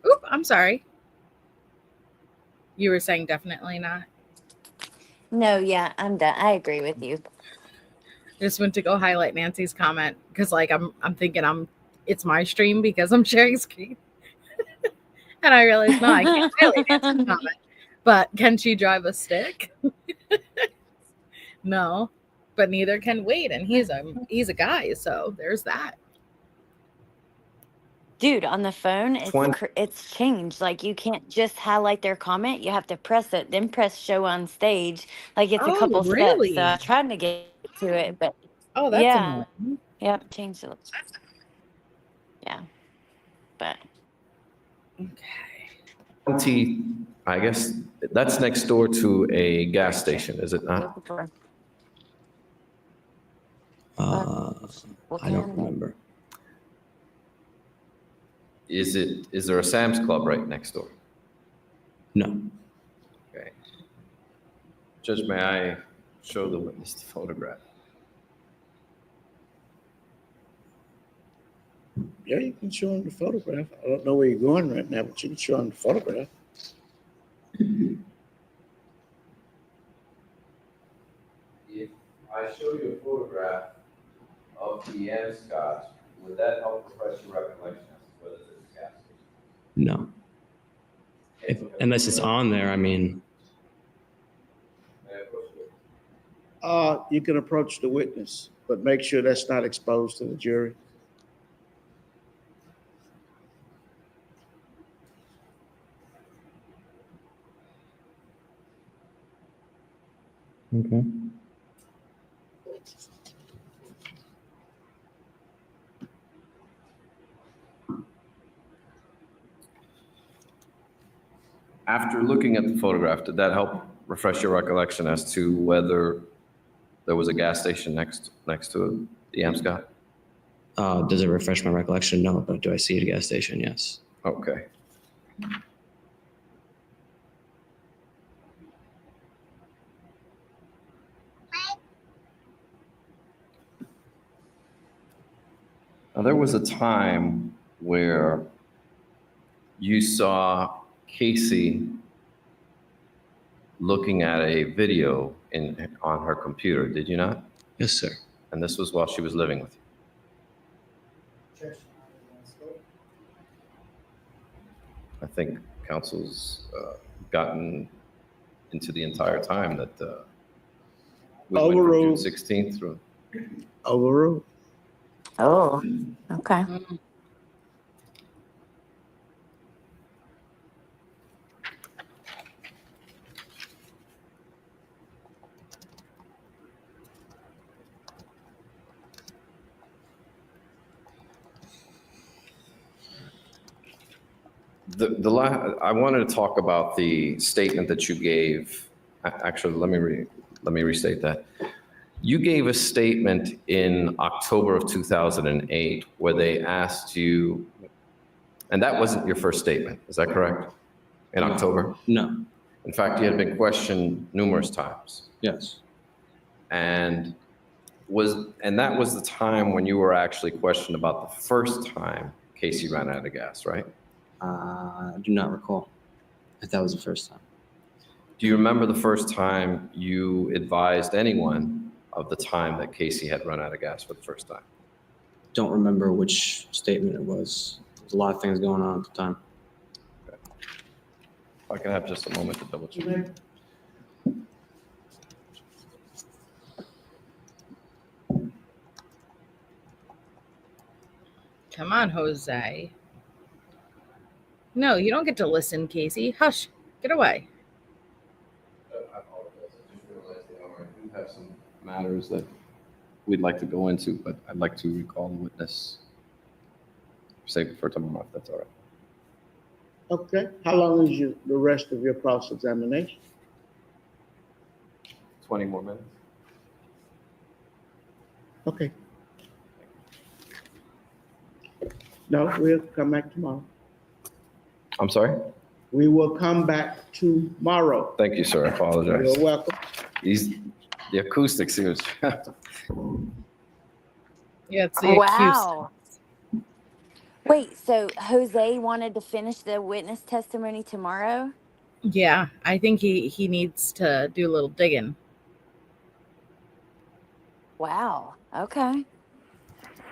Oop, I'm sorry. You were saying definitely not. No, yeah, I'm done. I agree with you. Just went to go highlight Nancy's comment because like I'm thinking it's my stream because I'm sharing screen. And I realized no, I can't highlight Nancy's comment. But can she drive a stick? No. But neither can Wade, and he's a guy, so there's that. Dude, on the phone, 20 it's changed. Like you can't just highlight their comment. You have to press it, then press show on stage. Like it's a Oh, couple steps. So really? I'm trying to get to it, but Oh, that's yeah, annoying. yep, changed it. Yeah, but Okay. I guess that's next door to a gas station, is it not? what I don't can- remember. Is there a Sam's Club right next door? No. Okay. Judge, may I show the witness the photograph? Yeah, you can show them the photograph. I don't know where you're going right now, but you can show them the photograph. If I show you a photograph of the M. Scott, would that help refresh your recollection as to whether this is gas station? No. Unless it's on there, I mean, May I approach it? You can approach the witness, but make sure that's not exposed to the jury. okay. After looking at the photograph, did that help refresh your recollection as to whether there was a gas station next to it, the M. Scott? Does it refresh my recollection? No, but do I see a gas station? Yes. Okay. Now, there was a time where you saw Casey looking at a video on her computer, did you not? Yes, sir. And this was while she was living with you. I think counsel's gotten into the entire time that we went from June Overruled. 16th through. Overruled. Oh, okay. I wanted to talk about the statement that you gave. Actually, let me restate that. You gave a statement in October of 2008 where they asked you, and that wasn't your first statement, is that correct? In October? No. In fact, you had been questioned numerous times. Yes. And that was the time when you were actually questioned about the first time Casey ran out of gas, right? I do not recall if that was the first time. Do you remember the first time you advised anyone of the time that Casey had run out of gas for the first time? Don't remember which statement it was. There's a lot of things going on at the time. Okay. If I can have just a moment to double check. Come on, Jose. No, you don't get to listen, Casey. Hush. Get away. I apologize. I just realized the hour. I do have some matters that we'd like to go into, but I'd like to recall the witness. Save it for tomorrow, if that's all right. Okay. How long is the rest of your cross-examination? 20 more minutes. Okay. No, we'll come back tomorrow. I'm sorry? We will come back tomorrow. Thank you, sir. I apologize. You're welcome. The acoustics here is. Yeah, it's the Wow. Wait, so Jose wanted to finish the witness testimony tomorrow? Yeah, I think he needs to do a little digging. Wow. Okay.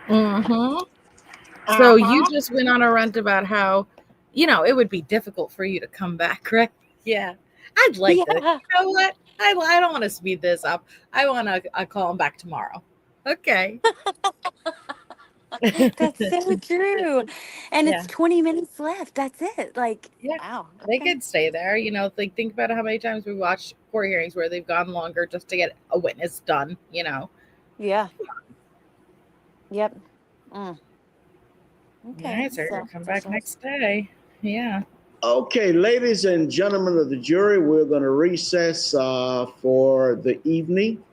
Mm-hmm. So you just went on a rant about how, it would be difficult for you to come back, right? Yeah. I'd like to. You know what? I don't want to speed this up. I want to call him back tomorrow. Okay. That's so true. And Yeah. it's 20 minutes left. That's it. Like, Yeah. wow. They Okay. could stay there, you know. Like, think about how many times we watched court hearings where they've gone longer just to get a witness done, you know. Yeah. Yep. Mm. All Okay. right, so So, come back next day. Yeah. Okay, ladies and gentlemen of the jury, we're going to recess for the evening.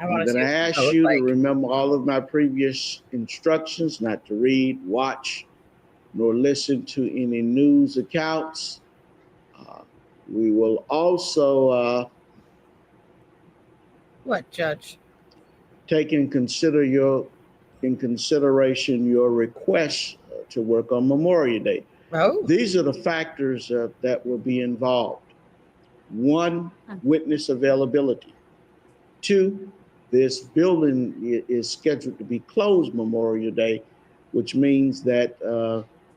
I I'm want to going see to what it ask looks you to like. remember all of my previous instructions, not to read, watch, nor listen to any news accounts. We will also What, Judge? take in consideration your request to work on Memorial Day. Oh. These are the factors that will be involved. 1, witness availability. 2, this building is scheduled to be closed Memorial Day, which means that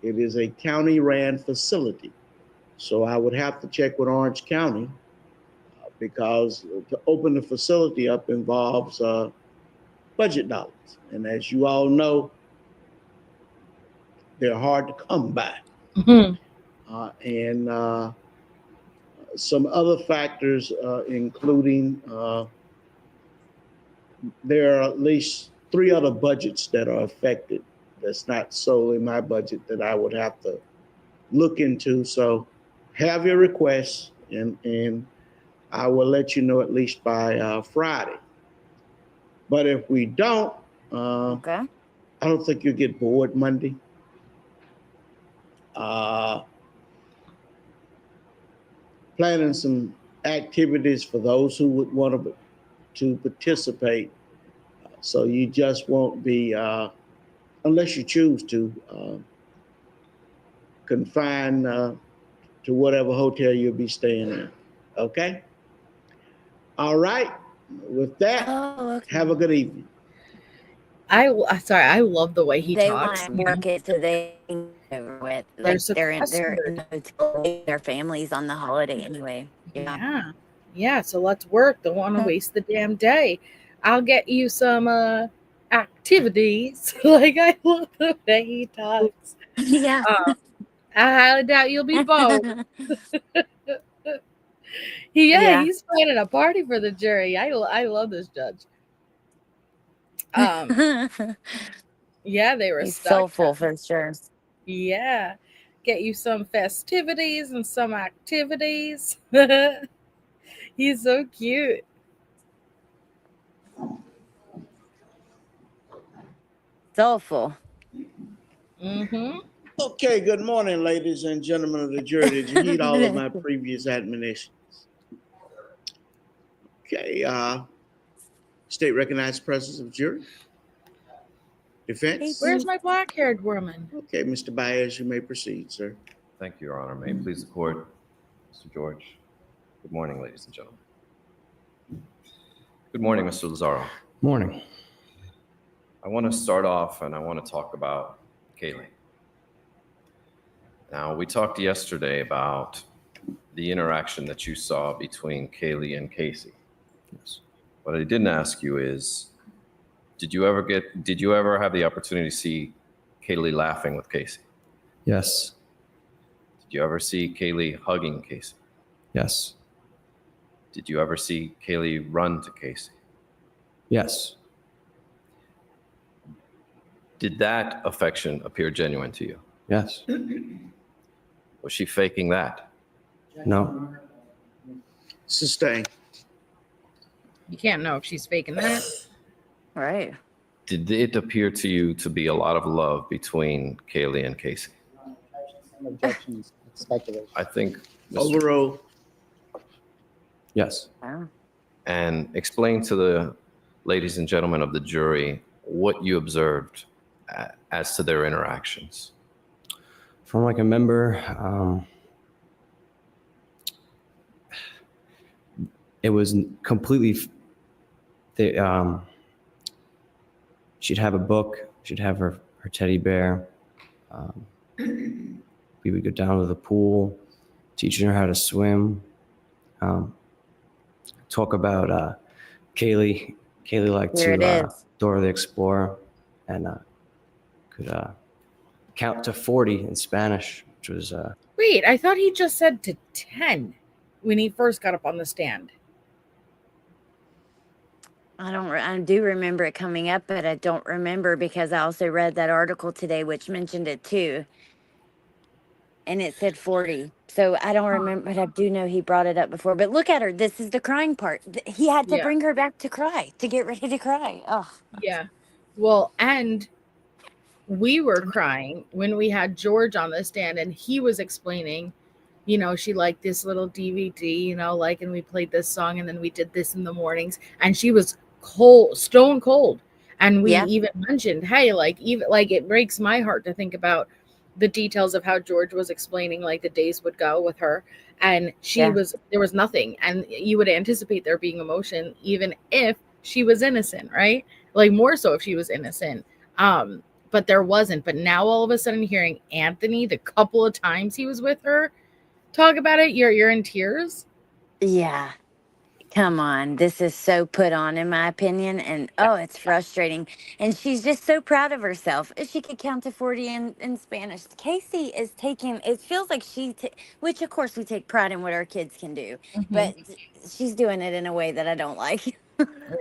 it is a county-ran facility. So I would have to check with Orange County because to open the facility up involves budget dollars. And as you all know, they're hard to come by. Mhm. And some other factors, including there are at least 3 other budgets that are affected. That's not solely my budget that I would have to look into. So have your requests, and I will let you know at least by Friday. But if we don't, okay. I don't think you'll get bored Monday. Planning some activities for those who would want to participate. So you just won't be, unless you choose to, confined to whatever hotel you'll be staying in. Okay? All right. With that, Oh, okay. have a good evening. Sorry, I love the way he They talks. want to work it so they can get over with. They're Like they're in sequestered. the hotel with their families on the holiday anyway. Yeah. Yeah. Yeah, so let's work. Don't want to waste the damn day. I'll get you some activities. Like, I love the way he talks. Yeah. I highly doubt you'll be bored. Yeah, he's planning a party for the jury. I love this judge. Yeah, they were He's stuck. soulful for sure. Yeah. Get you some festivities and some activities. He's so cute. Soulful. Mm-hmm. Okay, good morning, ladies and gentlemen of the jury. Did you heed all of my previous admonitions? Okay, state recognized presence of jury. Defense? Where's my black-haired woman? Okay, Mr. Baez, you may proceed, sir. Thank you, Your Honor. May it please the court, Mr. George. Good morning, ladies and gentlemen. Good morning, Mr. Lazzaro. Morning. I want to start off and I want to talk about Kaylee. Now, we talked yesterday about the interaction that you saw between Kaylee and Casey. Yes. What I didn't ask you is, did you ever have the opportunity to see Kaylee laughing with Casey? Yes. Did you ever see Kaylee hugging Casey? Yes. Did you ever see Kaylee run to Casey? Yes. Did that affection appear genuine to you? Yes. Was she faking that? No. Sustain. You can't know if she's faking that. Right. Did it appear to you to be a lot of love between Kaylee and Casey? Some objections, it's speculation. I think, Overruled. Yes. Wow. and explain to the ladies and gentlemen of the jury what you observed as to their interactions. From like a member, it was completely. She'd have a book. She'd have her teddy bear. We would go down to the pool, teaching her how to swim. Talk about Kaylee. Kaylee liked Here it to is. Dora the Explorer, and could count to 40 in Spanish, which was Wait, I thought he just said to 10 when he first got up on the stand. I do remember it coming up, but I don't remember because I also read that article today, which mentioned it too. And it said 40. So I don't remember, but I do know he brought it up before. But look at her. This is the crying part. He had to Yeah. bring her back to cry, to get ready to cry. Oh, Yeah. Well, and we were crying when we had George on the stand and he was explaining, you know, she liked this little DVD, you know, like, and we played this song and then we did this in the mornings and she was cold, stone cold. And we yeah. even mentioned, hey, like, even like it breaks my heart to think about the details of how George was explaining like the days would go with her. And Yeah. there was nothing. And you would anticipate there being emotion, even if she was innocent, right? Like more so if she was innocent. But there wasn't. But now all of a sudden hearing Anthony, the couple of times he was with her, talk about it, you're in tears. Yeah. Come on. This is so put on, in my opinion. And oh, it's frustrating. And she's just so proud of herself. If she could count to 40 in Spanish. Casey is taking, it feels like which of course we take pride in what our kids can do, but she's doing it in a way that I don't like.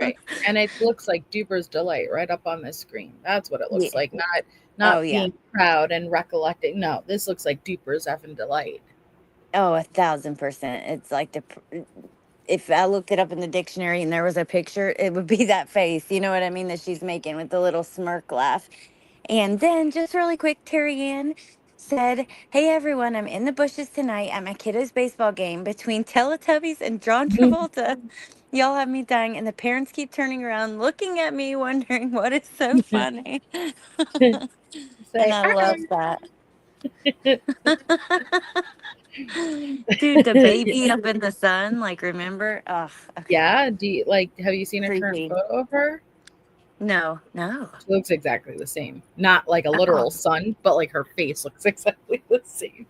Right. And it looks like Duper's delight right up on the screen. That's what it looks Yeah. like. Not Oh, yeah. being proud and recollecting. No, this looks like Duper's effing delight. Oh, 1,000%. It's like if I looked it up in the dictionary and there was a picture, it would be that face. You know what I mean? That she's making with the little smirk laugh. And then just really quick, Terry Ann said, "Hey everyone, I'm in the bushes tonight at my kiddo's baseball game between Teletubbies and John Travolta. Y'all have me dying, and the parents keep turning around, looking at me, wondering what is so funny." And Say, I love that. Dude, the baby up in the sun, like, remember? Ugh, okay. yeah. Have you seen a current Creepy. photo of her? No. She looks exactly the same. Not like a Oh, literal sun, but like her face looks exactly the same.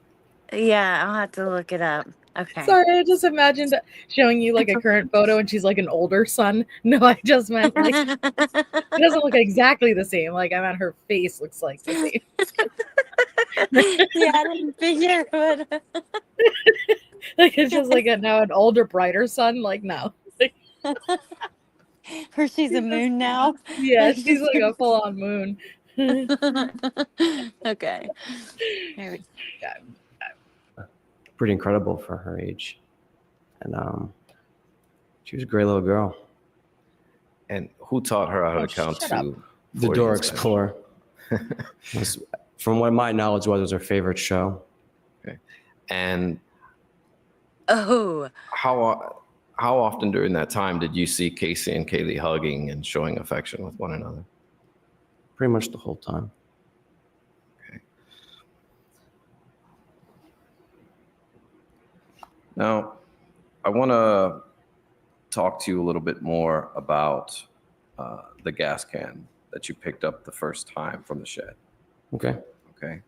yeah, I'll have to look it up. Okay. Sorry, I just imagined showing you like a current photo and she's like an older son. No, I just meant like it doesn't look exactly the same. Like I meant her face looks like the same. Yeah, I didn't figure, but Like it's just like now an older, brighter son. Like no. or she's a moon now. Yeah, Like, she's like a full on moon. okay. Here we pretty incredible for her age. And she was a great little girl. And who taught her how to count shut up. to The 40 Door in Spanish? Explorer. From what my knowledge was her favorite show. And Oh, how often during that time did you see Casey and Kaylee hugging and showing affection with one another? Pretty much the whole time. Now, I want to talk to you a little bit more about the gas can that you picked up the first time from the shed. Okay. Okay.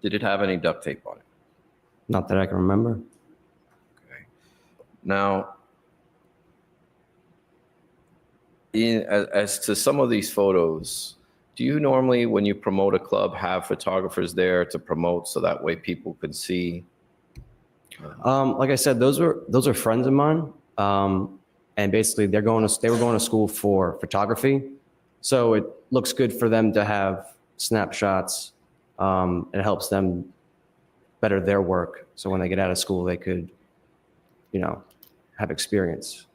Did it have any duct tape on it? Not that I can remember. Okay. Now, as to some of these photos, do you normally, when you promote a club, have photographers there to promote so that way people can see? Like I said, those are friends of mine. And basically they were going to school for photography. So it looks good for them to have snapshots. It helps them better their work. So when they get out of school, they could, have experience.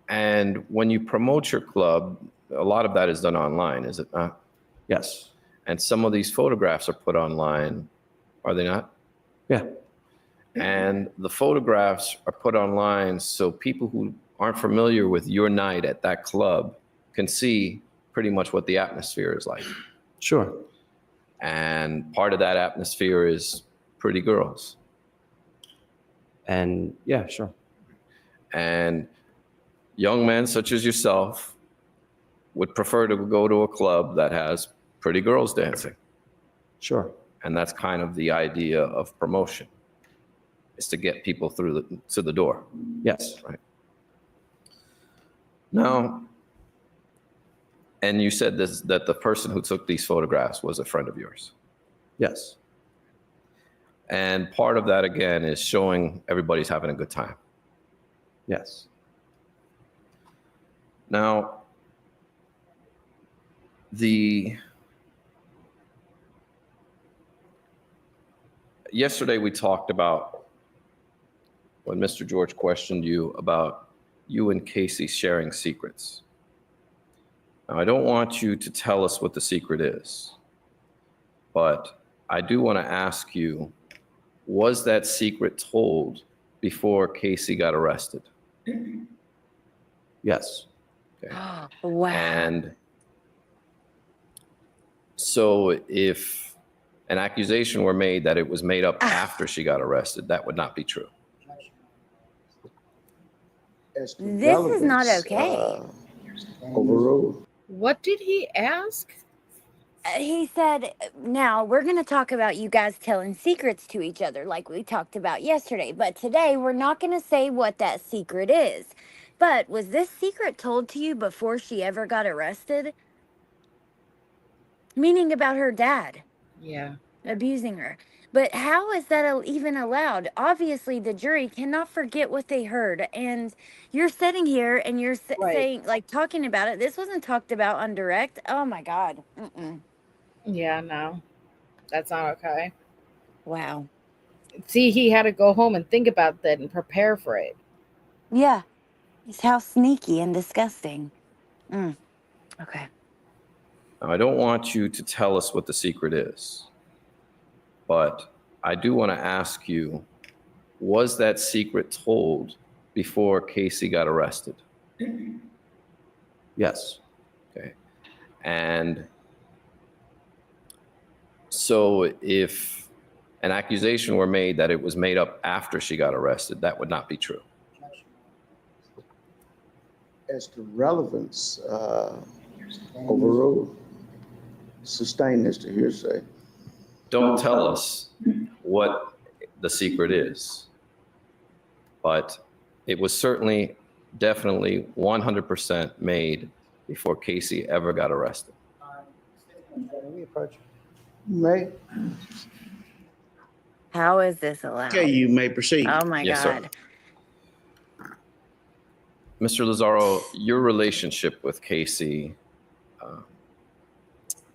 And when you promote your club, a lot of that is done online, is it not? Yes. And some of these photographs are put online, are they not? Yeah. And the photographs are put online so people who aren't familiar with your night at that club can see pretty much what the atmosphere is like. Sure. And part of that atmosphere is pretty girls. And yeah, sure. And young men such as yourself would prefer to go to a club that has pretty girls dancing. Sure. And that's kind of the idea of promotion, is to get people to the door. Yes. Right. Now, And you said this, that the person who took these photographs was a friend of yours. Yes. And part of that, again, is showing everybody's having a good time. Yes. Now, yesterday we talked about when Mr. George questioned you about you and Casey sharing secrets. Now, I don't want you to tell us what the secret is, but I do want to ask you, was that secret told before Casey got arrested? Yes. Okay. Wow. And so if an accusation were made that it was made up after she got arrested, that would not be true. As to This is not relevance, okay. Overruled. What did he ask? He said, now we're going to talk about you guys telling secrets to each other like we talked about yesterday. But today we're not going to say what that secret is. But was this secret told to you before she ever got arrested? Meaning about her dad Yeah. abusing her. But how is that even allowed? Obviously, the jury cannot forget what they heard. And you're sitting here and you're Right. saying, like, talking about it. This wasn't talked about on direct. Oh, my God. Mm-mm. Yeah, no. That's not okay. Wow. See, he had to go home and think about that and prepare for it. Yeah. It's how sneaky and disgusting. Okay. Now, I don't want you to tell us what the secret is, but I do want to ask you, was that secret told before Casey got arrested? Yes. Okay. And so if an accusation were made that it was made up after she got arrested, that would not be true. As to relevance, overruled. Sustain this to hearsay. Don't tell us what the secret is, but it was certainly, definitely 100% made before Casey ever got arrested. We approach. May. How is this allowed? Okay, you may proceed. Oh, my Yes, sir. God. Mr. Lazzaro, your relationship with Casey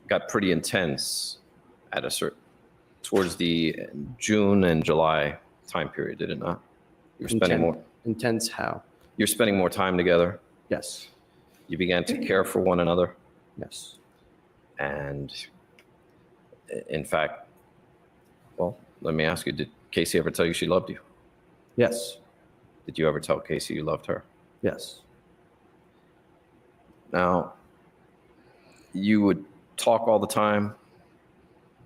got pretty intense at a certain, towards the June and July time period, did it not? You were spending more. Intense how? You're spending more time together. Yes. You began to care for one another, Yes. and in fact, well, let me ask you: did Casey ever tell you she loved you? Yes. Did you ever tell Casey you loved her? Yes. Now, you would talk all the time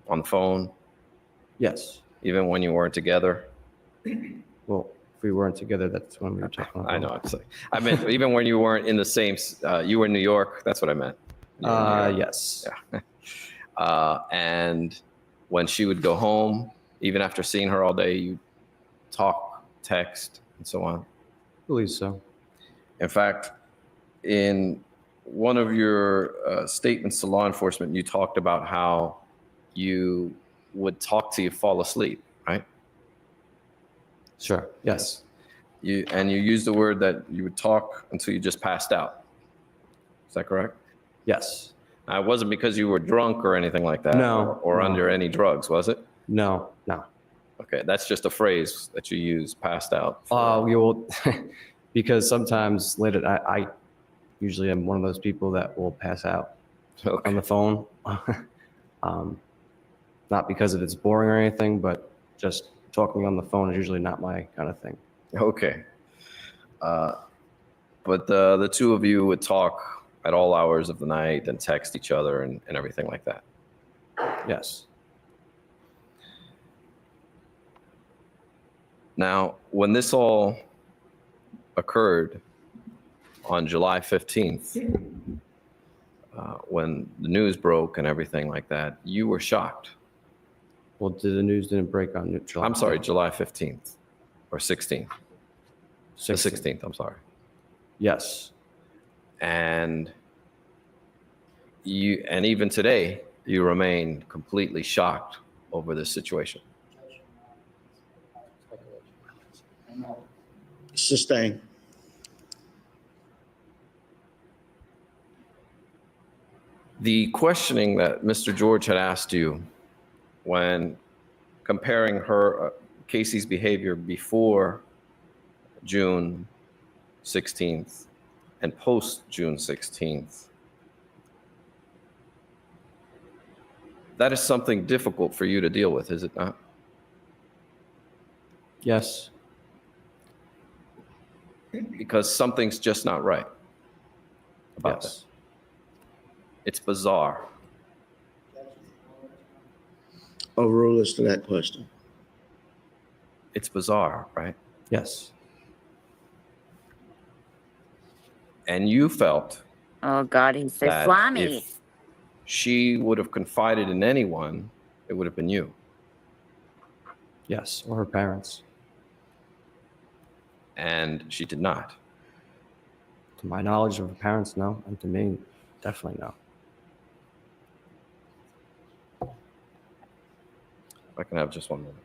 on the phone, Yes. even when you weren't together. Well, if we weren't together, that's when we were talking. I know. I meant even when you weren't in the same. You were in New York. That's what I meant. You were in New York. Yes. Yeah. And when she would go home, even after seeing her all day, you talk, text, and so on. I believe so. In fact, in one of your statements to law enforcement, you talked about how you would talk till you fall asleep, right? Sure. Yes. You used the word that you would talk until you just passed out. Is that correct? Yes. Now, it wasn't because you were drunk or anything like that. No. Or No. under any drugs, was it? No. No. Okay, that's just a phrase that you use, passed out. You will, because sometimes later, I usually am one of those people that will pass out Okay. on the phone. Not because it's boring or anything, but just talking on the phone is usually not my kind of thing. Okay. But the two of you would talk at all hours of the night and text each other and everything like that. Yes. Now, when this all occurred on July 15th, when the news broke and everything like that, you were shocked. Well, the news didn't break on July. I'm sorry, July 15th or 16th. The 16th, I'm sorry. Yes. And and even today, you remain completely shocked over this situation. Sustain. The questioning that Mr. George had asked you when comparing Casey's behavior before June 16th and post June 16th, that is something difficult for you to deal with, is it not? Yes. Because something's just not right about Yes. that. It's bizarre. Overrule as to that question. It's bizarre, right? Yes. And you felt Oh God, he said that slimy. if she would have confided in anyone, it would have been you. Yes. Or her parents. And she did not. To my knowledge of her parents, no. And to me, definitely no. If I can have just 1 minute.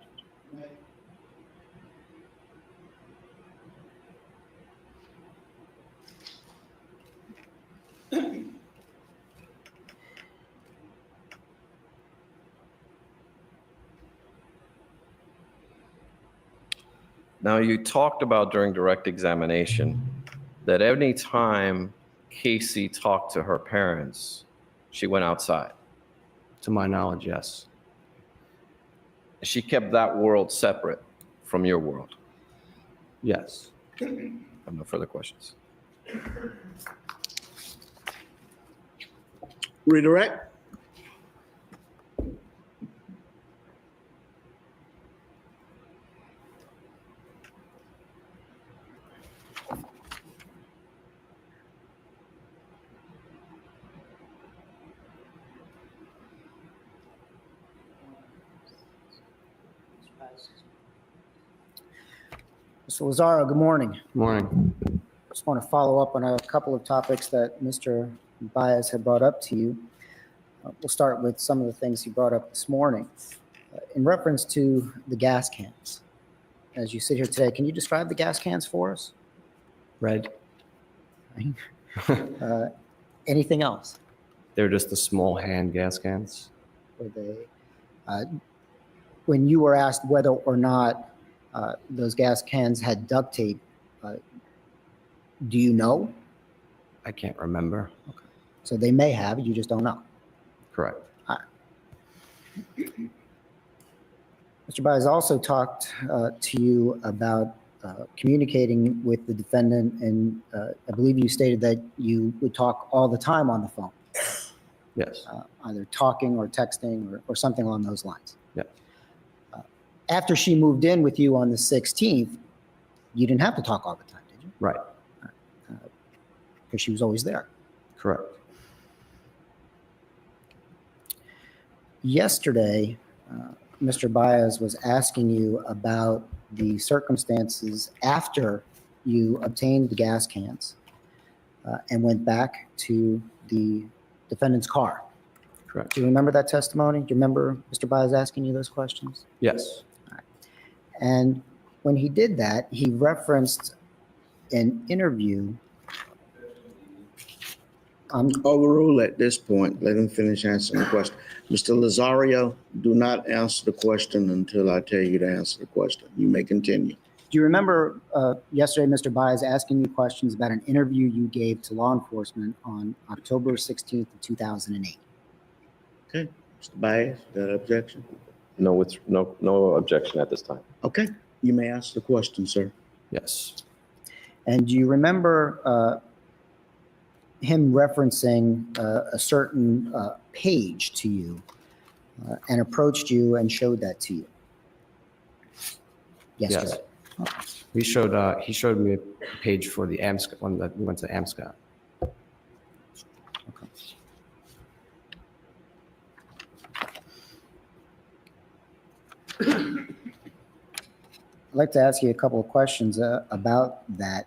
Now, you talked about during direct examination that any time Casey talked to her parents, she went outside. To my knowledge, yes. She kept that world separate from your world. Yes. I have no further questions. Redirect. Mr. Lazzaro, good morning. Morning. Just want to follow up on a couple of topics that Mr. Baez had brought up to you. We'll start with some of the things he brought up this morning. In reference to the gas cans, as you sit here today, can you describe the gas cans for us? Red. Anything else? They're just the small hand gas cans. Were they, when you were asked whether or not those gas cans had duct tape, do you know? I can't remember. Okay. So they may have, you just don't know. Correct. Mr. Baez also talked to you about communicating with the defendant, and I believe you stated that you would talk all the time on the phone, Yes. either talking or texting or something along those lines. Yeah. After she moved in with you on the 16th, you didn't have to talk all the time, did you? Right. Because she was always there. Correct. Yesterday, Mr. Baez was asking you about the circumstances after you obtained the gas cans and went back to the defendant's car. Correct. Do you remember that testimony? Do you remember Mr. Baez asking you those questions? Yes. And when he did that, he referenced an interview. Overrule at this point. Let him finish answering the question. Mr. Lazzaro, do not answer the question until I tell you to answer the question. You may continue. Do you remember yesterday, Mr. Baez asking you questions about an interview you gave to law enforcement on October 16th of 2008? Okay. Mr. Baez, got an objection? No objection at this time. Okay. You may ask the question, sir. Yes. And do you remember him referencing a certain page to you and approached you and showed that to you yesterday? Yes. He showed me a page for the AMSCA one that we went to AMSCA. Okay. I'd like to ask you a couple of questions about that.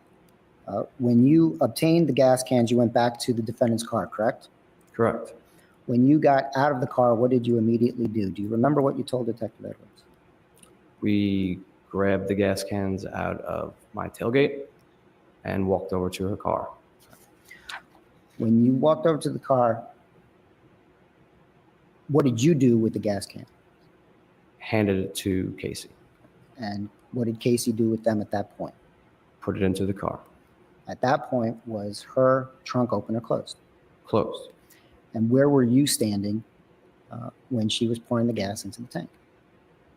When you obtained the gas cans, you went back to the defendant's car, correct? Correct. When you got out of the car, what did you immediately do? Do you remember what you told Detective Edwards? We grabbed the gas cans out of my tailgate and walked over to her car. When you walked over to the car, what did you do with the gas can? Handed it to Casey. And what did Casey do with them at that point? Put it into the car. At that point, was her trunk open or closed? Closed. And where were you standing when she was pouring the gas into the tank?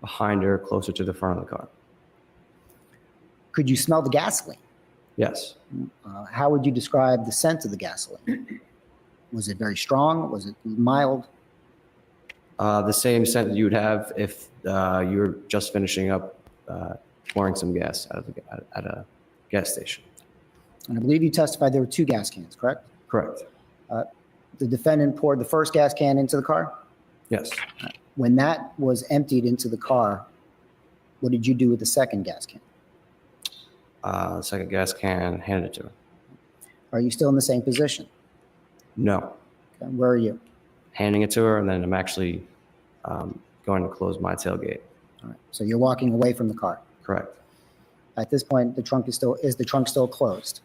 Behind her, closer to the front of the car. Could you smell the gasoline? Yes. How would you describe the scent of the gasoline? Was it very strong? Was it mild? The same scent that you would have if you were just finishing up pouring some gas at a gas station. And I believe you testified there were 2 gas cans, correct? Correct. The defendant poured the first gas can into the car. Yes. When that was emptied into the car, what did you do with the second gas can? The second gas can, handed it to her. Are you still in the same position? No. Okay, where are you? Handing it to her, and then I'm actually going to close my tailgate. All right. So you're walking away from the car. Correct. At this point, the trunk is the trunk still closed?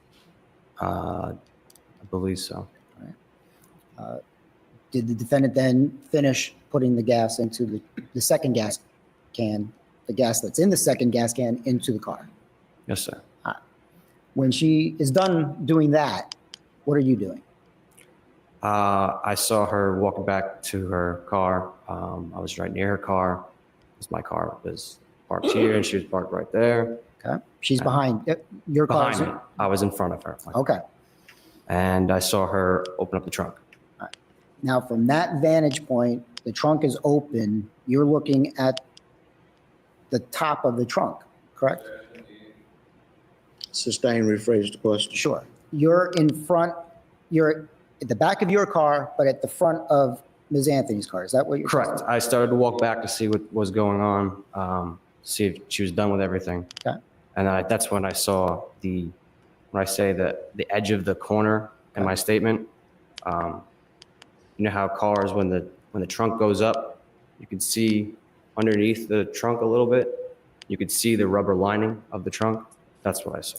I believe so. Did the defendant then finish putting the gas into the second gas can, the gas that's in the second gas can, into the car? Yes, sir. When she is done doing that, what are you doing? I saw her walking back to her car. I was right near her car. My car was parked here, and she was parked right there. Okay. She's behind your car. Behind me. I was in front of her. Okay. And I saw her open up the trunk. Now, from that vantage point, the trunk is open. You're looking at the top of the trunk, correct? Sustain, rephrase the question. Sure. You're in front, you're at the back of your car, but at the front of Ms. Anthony's car. Is that what you're saying? Correct. I started to walk back to see what was going on, see if she was done with everything. Okay. And that's when I saw when I say that the edge of the corner in my statement, you know how cars, when the trunk goes up, you can see underneath the trunk a little bit. You could see the rubber lining of the trunk. That's what I saw.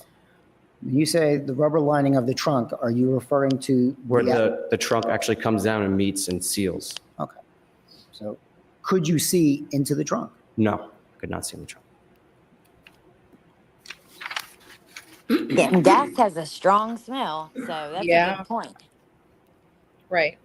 When you say the rubber lining of the trunk, are you referring to Where the trunk actually comes down and meets and seals. Okay. So could you see into the trunk? No, I could not see in the trunk. Yeah, and gas has a strong smell, so that's a good point. Right.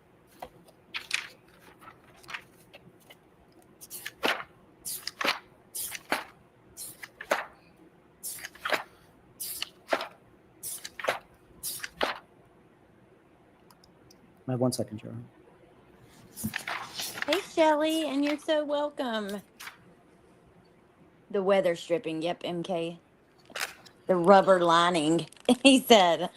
I have 1 second, Joe. Hey, Shelly, and you're so welcome. The weather stripping, yep, MK. The rubber lining, he said.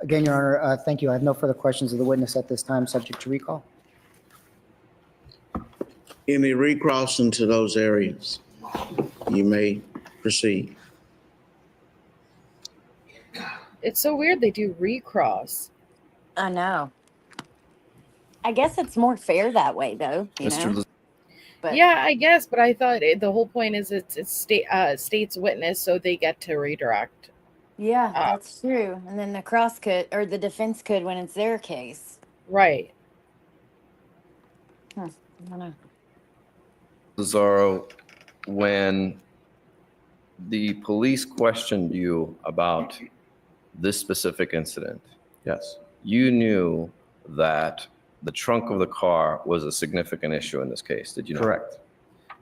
Again, Your Honor, thank you. I have no further questions of the witness at this time, subject to recall. Any recross into those areas? You may proceed. It's so weird they do recross. I know. I guess it's more fair that way, though. You know? But Yeah, I guess, but I thought the whole point is it's state's witness, so they get to redirect. yeah, that's true. And then the cross could, or the defense could, when it's their case. Right. I don't know. Lazzaro, when the police questioned you about this specific incident, Yes. you knew that the trunk of the car was a significant issue in this case, did you not? Correct.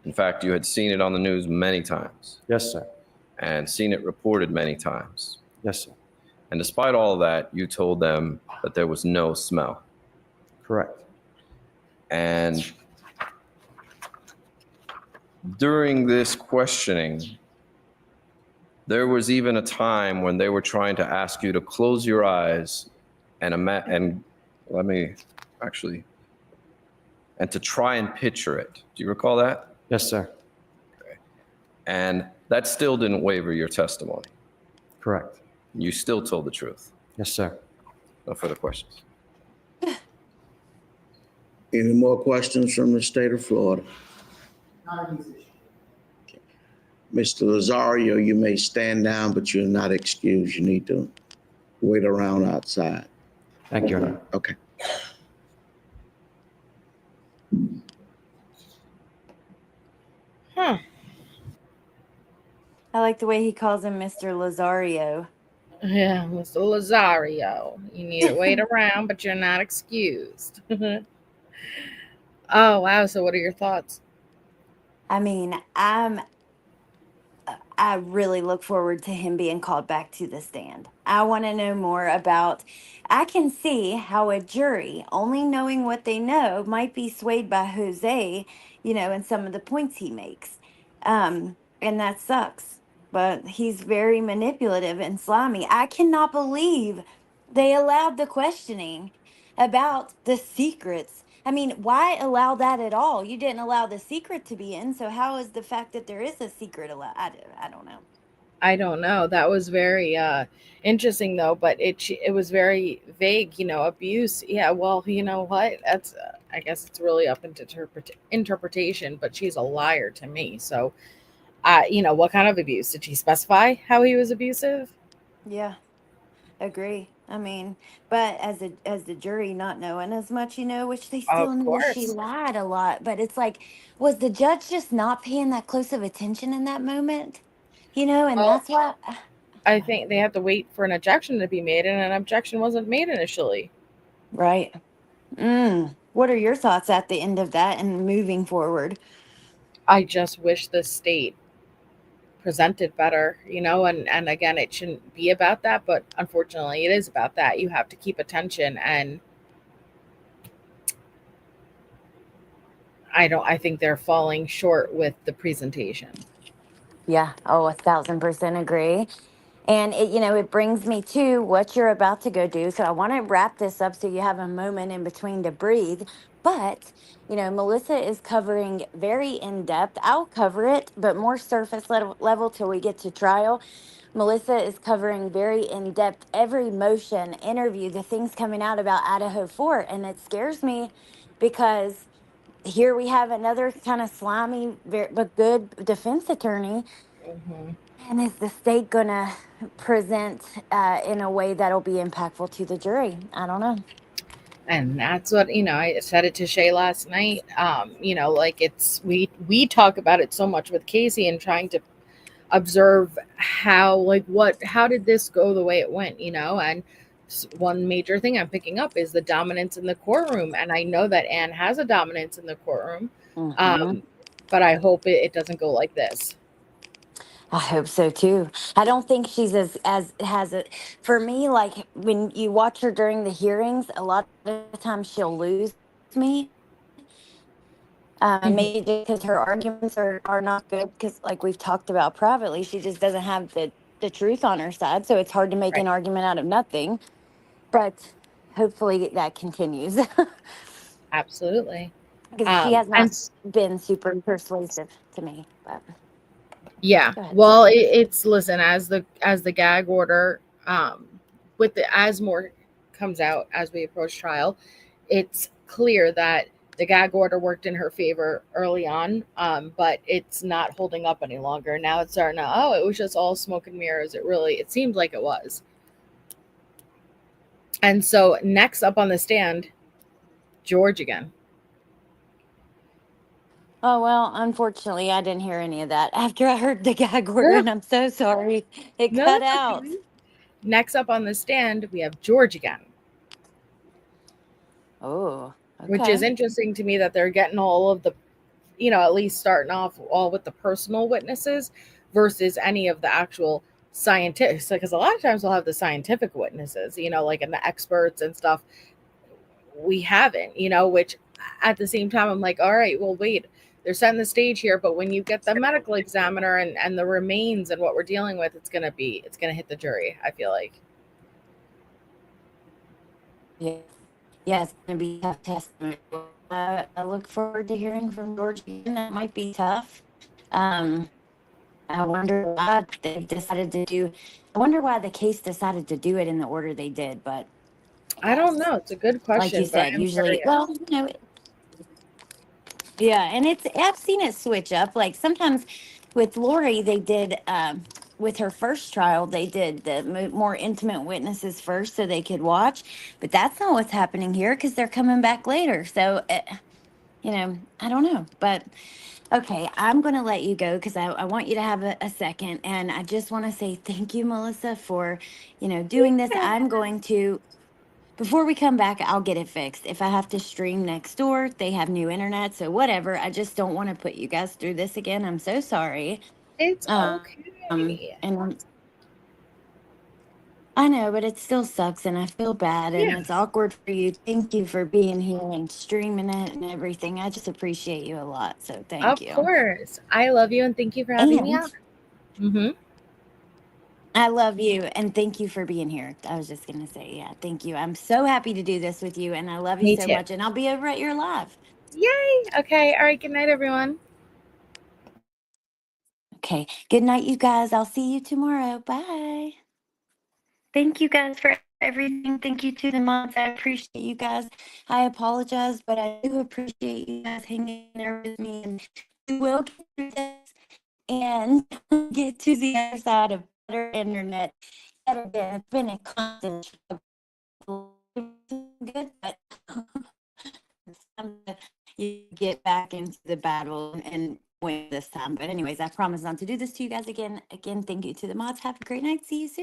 In fact, you had seen it on the news many times Yes, sir. and seen it reported many times. Yes, sir. And despite all of that, you told them that there was no smell. Correct. And during this questioning, there was even a time when they were trying to ask you to close your eyes and let me actually, and to try and picture it. Do you recall that? Yes, sir. And that still didn't waver your testimony. Correct. You still told the truth. Yes, sir. No further questions. Any more questions from the state of Florida? Okay. Mr. Lazzaro, you may stand down, but you're not excused. You need to wait around outside. Thank you, Your Honor. Okay. Huh. I like the way he calls him Mr. Lazario. Yeah, Mr. Lazzaro. You need to wait around, but you're not excused. Oh, wow. So what are your thoughts? I mean, I really look forward to him being called back to the stand. I want to know more about. I can see how a jury, only knowing what they know, might be swayed by Jose, and some of the points he makes. And that sucks. But he's very manipulative and slimy. I cannot believe they allowed the questioning about the secrets. I mean, why allow that at all? You didn't allow the secret to be in, so how is the fact that there is a secret allowed? I don't know. I don't know. That was very interesting, though, but it was very vague, abuse. Yeah, well, you know what? That's I guess it's really up into interpretation, but she's a liar to me. So, what kind of abuse? Did she specify how he was abusive? Yeah, agree. I mean, but as the jury not knowing as much, which they still Of knew she course. lied a lot. But it's like, was the judge just not paying that close of attention in that moment? And Well, that's why. I think they had to wait for an objection to be made, and an objection wasn't made initially. Right. What are your thoughts at the end of that and moving forward? I just wish the state presented better, and again, it shouldn't be about that, but unfortunately it is about that. You have to keep attention, and I think they're falling short with the presentation. Yeah. Oh, 1,000% agree. And it brings me to what you're about to go do. So I want to wrap this up so you have a moment in between to breathe. But, Melissa is covering very in depth. I'll cover it, but more surface level till we get to trial. Melissa is covering very in depth every motion, interview, the things coming out about Idaho 4. And it scares me because here we have another kind of slimy, but good defense attorney. Mm-hmm. And is the state going to present in a way that'll be impactful to the jury? I don't know. And that's what, I said it to Shay last night. We talk about it so much with Casey and trying to observe how did this go the way it went, and one major thing I'm picking up is the dominance in the courtroom. And I know that Anne has a dominance in the courtroom. Mm-hmm. But I hope it doesn't go like this. I hope so too. I don't think she's as has it for me. Like when you watch her during the hearings, a lot of times she'll lose me. Maybe just because her arguments are not good. Because like we've talked about privately, she just doesn't have the truth on her side. So it's hard to make Right. an argument out of nothing. But hopefully that continues. Absolutely. Because she has not and been super persuasive to me. But yeah, go ahead. well, it's listen, as the gag order, as more comes out as we approach trial, it's clear that the gag order worked in her favor early on, but it's not holding up any longer. Now it's starting to, it was just all smoke and mirrors. It seemed like it was. And so next up on the stand, George again. Oh, well, unfortunately, I didn't hear any of that after I heard the gag order, and I'm so sorry. It No, cut that's out. okay. Next up on the stand, we have George again. Oh, okay. Which is interesting to me that they're getting all of the, at least starting off all with the personal witnesses versus any of the actual scientific. Because a lot of times we'll have the scientific witnesses, like in the experts and stuff. We haven't, which at the same time, I'm like, all right, well, wait, they're setting the stage here, but when you get the medical examiner and the remains and what we're dealing with, it's gonna hit the jury, I feel like. Yeah, yeah, it's going to be a tough testimony. I look forward to hearing from George again. That might be tough. Um, I wonder why they decided to do. I wonder why the case decided to do it in the order they did. But I don't know. It's a good like you question, but said, I'm usually, curious. well, yeah, and I've seen it switch up. Like sometimes with Lori, they did with her first trial, they did the more intimate witnesses first so they could watch. But that's not what's happening here because they're coming back later. So I don't know. But okay, I'm going to let you go because I want you to have a second. And I just want to say thank you, Melissa, for doing this. I'm going to. Before we come back, I'll get it fixed. If I have to stream next door, they have new internet, so whatever. I just don't want to put you guys through this again. I'm so sorry. It's Um, okay. and I know, but it still sucks, and I feel bad, and Yeah, it's awkward for you. Thank you for being here and streaming it and everything. I just appreciate you a lot, so thank of you. course. I love you and thank you for having me And on. Mm-hmm. I love you, and thank you for being here. I was just gonna say, yeah, thank you. I'm so happy to do this with you, and I love you Me so too. much. And I'll be over at your live. Yay. Okay. All right. Good night, everyone. Okay. Good night, you guys. I'll see you tomorrow. Bye. Thank you guys for everything. Thank you to the moms. I appreciate you guys. I apologize, but I do appreciate you guys hanging there with me. And we will get through this and get to the other side of better internet. Yet again, it's been a constant struggle. Good, but it's time to you get back into the battle and win this time. But anyways, I promise not to do this to you guys again. Again, thank you to the mods. Have a great night. See you soon.